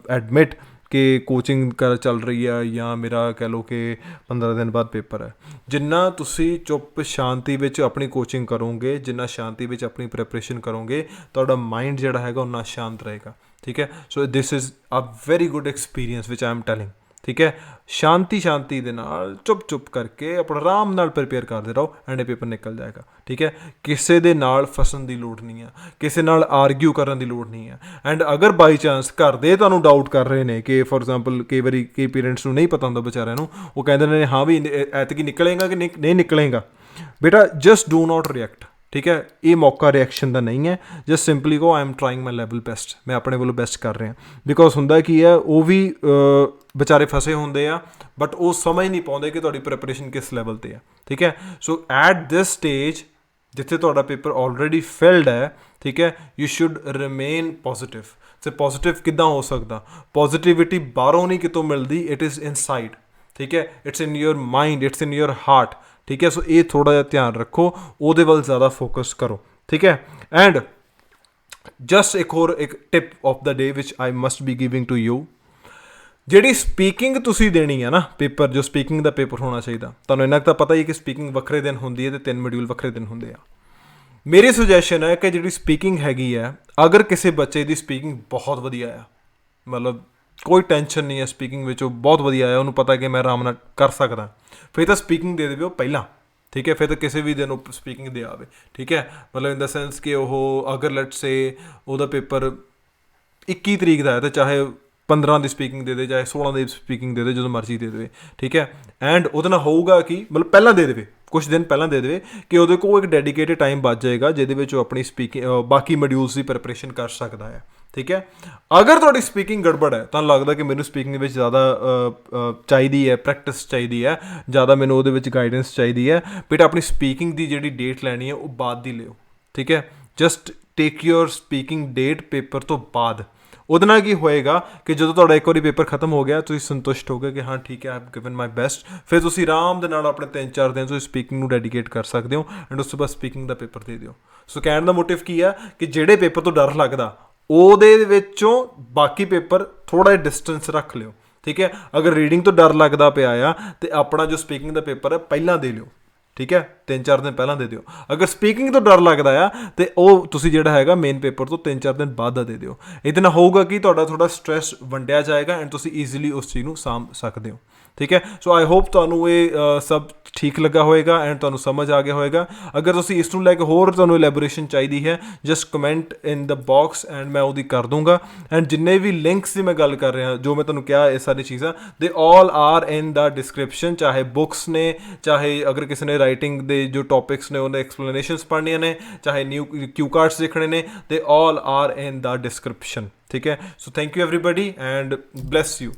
S1: admit ਕਿ ਕੋਚਿੰਗ ਕਰ ਚੱਲ ਰਹੀ ਹੈ ਜਾਂ ਮੇਰਾ ਕਹਿ ਲਓ ਕਿ 15 ਦਿਨ ਬਾਅਦ ਪੇਪਰ ਹੈ। ਜਿੰਨਾ ਤੁਸੀਂ ਚੁੱਪ ਸ਼ਾਂਤੀ ਵਿੱਚ ਆਪਣੀ ਕੋਚਿੰਗ ਕਰੋਗੇ, ਜਿੰਨਾ ਸ਼ਾਂਤੀ ਵਿੱਚ ਆਪਣੀ ਪ੍ਰੈਪਰੇਸ਼ਨ ਕਰੋਗੇ, ਤੁਹਾਡਾ ਮਾਈਂਡ ਜਿਹੜਾ ਹੈਗਾ ਉਨਾ ਸ਼ਾਂਤ ਰਹੇਗਾ। ਠੀਕ ਹੈ, so this is a very good experience which I am telling. ਠੀਕ ਹੈ, ਸ਼ਾਂਤੀ ਦੇ ਨਾਲ ਚੁੱਪ ਕਰਕੇ ਆਪਣਾ ਆਰਾਮ ਨਾਲ ਪ੍ਰਿਪੇਅਰ ਕਰਦੇ ਰਹੋ ਐਂਡ ਇਹ ਪੇਪਰ ਨਿਕਲ ਜਾਏਗਾ। ਠੀਕ ਹੈ, ਕਿਸੇ ਦੇ ਨਾਲ ਫਸਣ ਦੀ ਲੋੜ ਨਹੀਂ ਹੈ, ਕਿਸੇ ਨਾਲ ਆਰਗਿਊ ਕਰਨ ਦੀ ਲੋੜ ਨਹੀਂ ਹੈ। ਐਂਡ ਅਗਰ ਬਾਈ ਚਾਂਸ ਘਰ ਦੇ ਤੁਹਾਨੂੰ ਡਾਊਟ ਕਰ ਰਹੇ ਨੇ ਕਿ ਫੋਰ ਐਗਜ਼ਾਮਪਲ ਕਈ ਵਾਰੀ ਕਈ ਪੇਰੈਂਟਸ ਨੂੰ ਨਹੀਂ ਪਤਾ ਹੁੰਦਾ ਵਿਚਾਰਿਆਂ ਨੂੰ, ਉਹ ਕਹਿੰਦੇ ਨੇ ਹਾਂ ਵੀ ਐਤਕੀ ਨਿਕਲੇਗਾ ਕਿ ਨਹੀਂ ਨਿਕਲੇਗਾ, ਬੇਟਾ ਜਸਟ ਡੂ ਨਾਟ ਰਿਐਕਟ। ਠੀਕ ਹੈ, ਇਹ ਮੌਕਾ ਰਿਐਕਸ਼ਨ ਦਾ ਨਹੀਂ ਹੈ। Just simply go I am trying my level best, ਮੈਂ ਆਪਣੇ ਵੱਲੋਂ ਬੈਸਟ ਕਰ ਰਿਹਾ। ਬਿਕੋਜ਼ ਹੁੰਦਾ ਕੀ ਹੈ, ਉਹ ਵੀ ਵਿਚਾਰੇ ਫਸੇ ਹੁੰਦੇ ਆ ਬਟ ਉਹ ਸਮਝ ਨਹੀਂ ਪਾਉਂਦੇ ਕਿ ਤੁਹਾਡੀ ਪ੍ਰੈਪਰੇਸ਼ਨ ਕਿਸ ਲੈਵਲ 'ਤੇ ਆ। ਠੀਕ ਹੈ, ਸੋ ਐਟ ਦਿਸ ਸਟੇਜ ਜਿੱਥੇ ਤੁਹਾਡਾ ਪੇਪਰ ਆਲਰੇਡੀ ਫਿਲਡ ਹੈ, ਠੀਕ ਹੈ, ਯੂ ਸ਼ੁੱਡ ਰਿਮੇਨ ਪੋਜ਼ੀਟਿਵ। ਤੇ ਪੋਜ਼ੀਟਿਵ ਕਿੱਦਾਂ ਹੋ ਸਕਦਾ? ਪੋਜ਼ੀਟਿਵਿਟੀ ਬਾਹਰੋਂ ਨਹੀਂ ਕਿਤੋਂ ਮਿਲਦੀ, ਇਟ ਇਜ਼ ਇਨਸਾਈਡ। ਠੀਕ ਹੈ, it's in your mind, it's in your heart. ਠੀਕ ਹੈ, ਸੋ ਇਹ ਥੋੜ੍ਹਾ ਜਿਹਾ ਧਿਆਨ ਰੱਖੋ, ਉਹਦੇ ਵੱਲ ਜ਼ਿਆਦਾ ਫੋਕਸ ਕਰੋ। ਠੀਕ ਹੈ, ਐਂਡ ਜਸਟ ਇੱਕ tip of the day which I must be giving to you, ਜਿਹੜੀ ਸਪੀਕਿੰਗ ਤੁਸੀਂ ਦੇਣੀ ਹੈ ਨਾ ਪੇਪਰ, ਜੋ ਸਪੀਕਿੰਗ ਦਾ ਪੇਪਰ ਹੋਣਾ ਚਾਹੀਦਾ, ਤੁਹਾਨੂੰ ਇੰਨਾ ਕੁ ਤਾਂ ਪਤਾ ਹੀ ਕਿ ਸਪੀਕਿੰਗ ਵੱਖਰੇ ਦਿਨ ਹੁੰਦੀ ਹੈ ਅਤੇ 3 ਮੋਡਿਊਲ ਵੱਖਰੇ ਦਿਨ ਹੁੰਦੇ ਆ। ਮੇਰੀ ਸੁਜੈਸ਼ਨ ਹੈ ਕਿ ਜਿਹੜੀ ਸਪੀਕਿੰਗ ਹੈਗੀ ਹੈ, ਅਗਰ ਕਿਸੇ ਬੱਚੇ ਦੀ ਸਪੀਕਿੰਗ ਬਹੁਤ ਵਧੀਆ ਆ, ਮਤਲਬ ਕੋਈ ਟੈਨਸ਼ਨ ਨਹੀਂ ਹੈ ਸਪੀਕਿੰਗ ਵਿੱਚ, ਉਹ ਬਹੁਤ ਵਧੀਆ ਆ, ਉਹਨੂੰ ਪਤਾ ਕਿ ਮੈਂ ਆਰਾਮ ਨਾਲ ਕਰ ਸਕਦਾ, ਫਿਰ ਤਾਂ ਸਪੀਕਿੰਗ ਦੇ ਦੇਵੇ ਉਹ ਪਹਿਲਾਂ। ਠੀਕ ਹੈ, ਫਿਰ ਤਾਂ ਕਿਸੇ ਵੀ ਦਿਨ ਉਹ ਸਪੀਕਿੰਗ ਦੇ ਆਵੇ। ਠੀਕ ਹੈ, ਮਤਲਬ ਇਨ ਦਾ ਸੈਂਸ ਕਿ ਉਹ ਅਗਰ ਲੈਟਸ ਸੇ ਉਹਦਾ ਪੇਪਰ 21 ਤਰੀਕ ਦਾ ਹੈ ਤਾਂ ਚਾਹੇ 15 ਦੀ ਸਪੀਕਿੰਗ ਦੇ ਦੇ, ਚਾਹੇ 16 ਦੀ ਸਪੀਕਿੰਗ ਦੇ ਦੇ, ਜਦੋਂ ਮਰਜ਼ੀ ਦੇ ਦੇਵੇ। ਠੀਕ ਹੈ, ਐਂਡ ਉਹਦੇ ਨਾਲ ਹੋਊਗਾ ਕਿ ਮਤਲਬ ਪਹਿਲਾਂ ਦੇ ਦੇਵੇ, ਕੁਛ ਦਿਨ ਪਹਿਲਾਂ ਦੇ ਦੇਵੇ ਕਿ ਉਹਦੇ ਕੋਲ ਇੱਕ ਡੈਡੀਕੇਟਡ ਟਾਈਮ ਬਚ ਜਾਏਗਾ ਜਿਹਦੇ ਵਿੱਚ ਉਹ ਆਪਣੀ ਸਪੀਕਿੰਗ ਬਾਕੀ ਮੋਡਿਊਲਸ ਦੀ ਪ੍ਰੈਪਰੇਸ਼ਨ ਕਰ ਸਕਦਾ ਹੈ। ਠੀਕ ਹੈ, ਅਗਰ ਤੁਹਾਡੀ ਸਪੀਕਿੰਗ ਗੜਬੜ ਹੈ, ਤੁਹਾਨੂੰ ਲੱਗਦਾ ਕਿ ਮੈਨੂੰ ਸਪੀਕਿੰਗ ਵਿੱਚ ਜ਼ਿਆਦਾ ਚਾਹੀਦੀ ਹੈ, ਪ੍ਰੈਕਟਿਸ ਚਾਹੀਦੀ ਹੈ, ਜ਼ਿਆਦਾ ਮੈਨੂੰ ਉਹਦੇ ਵਿੱਚ ਗਾਈਡੈਂਸ ਚਾਹੀਦੀ ਹੈ, ਬੇਟਾ ਆਪਣੀ ਸਪੀਕਿੰਗ ਦੀ ਜਿਹੜੀ ਡੇਟ ਲੈਣੀ ਹੈ ਉਹ ਬਾਅਦ ਦੀ ਲਿਓ। ਠੀਕ ਹੈ, ਜਸਟ ਟੇਕ ਯੋਰ ਸਪੀਕਿੰਗ ਡੇਟ ਪੇਪਰ ਤੋਂ ਬਾਅਦ। ਉਹਦੇ ਨਾਲ ਕੀ ਹੋਏਗਾ ਕਿ ਜਦੋਂ ਤੁਹਾਡਾ ਇੱਕ ਵਾਰੀ ਪੇਪਰ ਖਤਮ ਹੋ ਗਿਆ, ਤੁਸੀਂ ਸੰਤੁਸ਼ਟ ਹੋ ਗਏ ਕਿ ਹਾਂ ਠੀਕ ਹੈ, I have given my best, ਫਿਰ ਤੁਸੀਂ ਆਰਾਮ ਦੇ ਨਾਲ ਆਪਣੇ 3-4 ਦਿਨ ਤੁਸੀਂ ਸਪੀਕਿੰਗ ਨੂੰ ਡੈਡੀਕੇਟ ਕਰ ਸਕਦੇ ਹੋ ਐਂਡ ਉਸ ਤੋਂ ਬਾਅਦ ਸਪੀਕਿੰਗ ਦਾ ਪੇਪਰ ਦੇ ਦਿਓ। ਸੋ ਕਹਿਣ ਦਾ ਮੋਟਿਵ ਕੀ ਆ ਕਿ ਜਿਹੜੇ ਪੇਪਰ ਤੋਂ ਡਰ ਲੱਗਦਾ ਉਹਦੇ ਵਿੱਚੋਂ ਬਾਕੀ ਪੇਪਰ ਥੋੜ੍ਹਾ ਜਿਹਾ ਡਿਸਟੈਂਸ ਰੱਖ ਲਿਓ। ਠੀਕ ਹੈ, ਅਗਰ ਰੀਡਿੰਗ ਤੋਂ ਡਰ ਲੱਗਦਾ ਪਿਆ ਆ ਤਾਂ ਆਪਣਾ ਜੋ ਸਪੀਕਿੰਗ ਦਾ ਪੇਪਰ ਹੈ ਪਹਿਲਾਂ ਦੇ ਲਿਓ। ਠੀਕ ਹੈ, 3-4 ਦਿਨ ਪਹਿਲਾਂ ਦੇ ਦਿਓ। ਅਗਰ ਸਪੀਕਿੰਗ ਤੋਂ ਡਰ ਲੱਗਦਾ ਆ ਤਾਂ ਉਹ ਤੁਸੀਂ ਜਿਹੜਾ ਹੈਗਾ ਮੇਨ ਪੇਪਰ ਤੋਂ 3-4 ਦਿਨ ਬਾਅਦ ਦਾ ਦੇ ਦਿਓ। ਇਹਦੇ ਨਾਲ ਹੋਊਗਾ ਕਿ ਤੁਹਾਡਾ ਥੋੜ੍ਹਾ ਸਟਰੈਸ ਵੰਡਿਆ ਜਾਏਗਾ ਐਂਡ ਤੁਸੀਂ ਈਜ਼ੀਲੀ ਉਸ ਚੀਜ਼ ਨੂੰ ਸਾਂਭ ਸਕਦੇ ਹੋ। ਠੀਕ ਹੈ, ਸੋ ਆਈ ਹੋਪ ਤੁਹਾਨੂੰ ਇਹ ਸਭ ਠੀਕ ਲੱਗਾ ਹੋਏਗਾ ਐਂਡ ਤੁਹਾਨੂੰ ਸਮਝ ਆ ਗਿਆ ਹੋਏਗਾ। ਅਗਰ ਤੁਸੀਂ ਇਸ ਨੂੰ ਲੈ ਕੇ ਹੋਰ ਤੁਹਾਨੂੰ ਇਲੈਬੋਰੇਸ਼ਨ ਚਾਹੀਦੀ ਹੈ, just comment in the box and ਮੈਂ ਉਹਦੀ ਕਰ ਦੂੰਗਾ। ਐਂਡ ਜਿੰਨੇ ਵੀ ਲਿੰਕਸ ਦੀ ਮੈਂ ਗੱਲ ਕਰ ਰਿਹਾ, ਜੋ ਮੈਂ ਤੁਹਾਨੂੰ ਕਿਹਾ ਇਹ ਸਾਰੀ ਚੀਜ਼ਾਂ, ਦੇ all are in the description. ਚਾਹੇ ਬੁੱਕਸ ਨੇ, ਚਾਹੇ ਅਗਰ ਕਿਸੇ ਨੇ ਰਾਈਟਿੰਗ ਦੇ ਜੋ ਟੌਪਿਕਸ ਨੇ ਉਹਦੇ ਐਕਸਪਲੇਨੇਸ਼ਨਸ ਪੜ੍ਹਨੀਆਂ ਨੇ, ਚਾਹੇ ਨਿਊ ਕਿਊ ਕਾਰਡਸ ਦੇਖਣੇ ਨੇ, ਦੇ all are in the description. ਠੀਕ ਹੈ, so thank you everybody and bless you.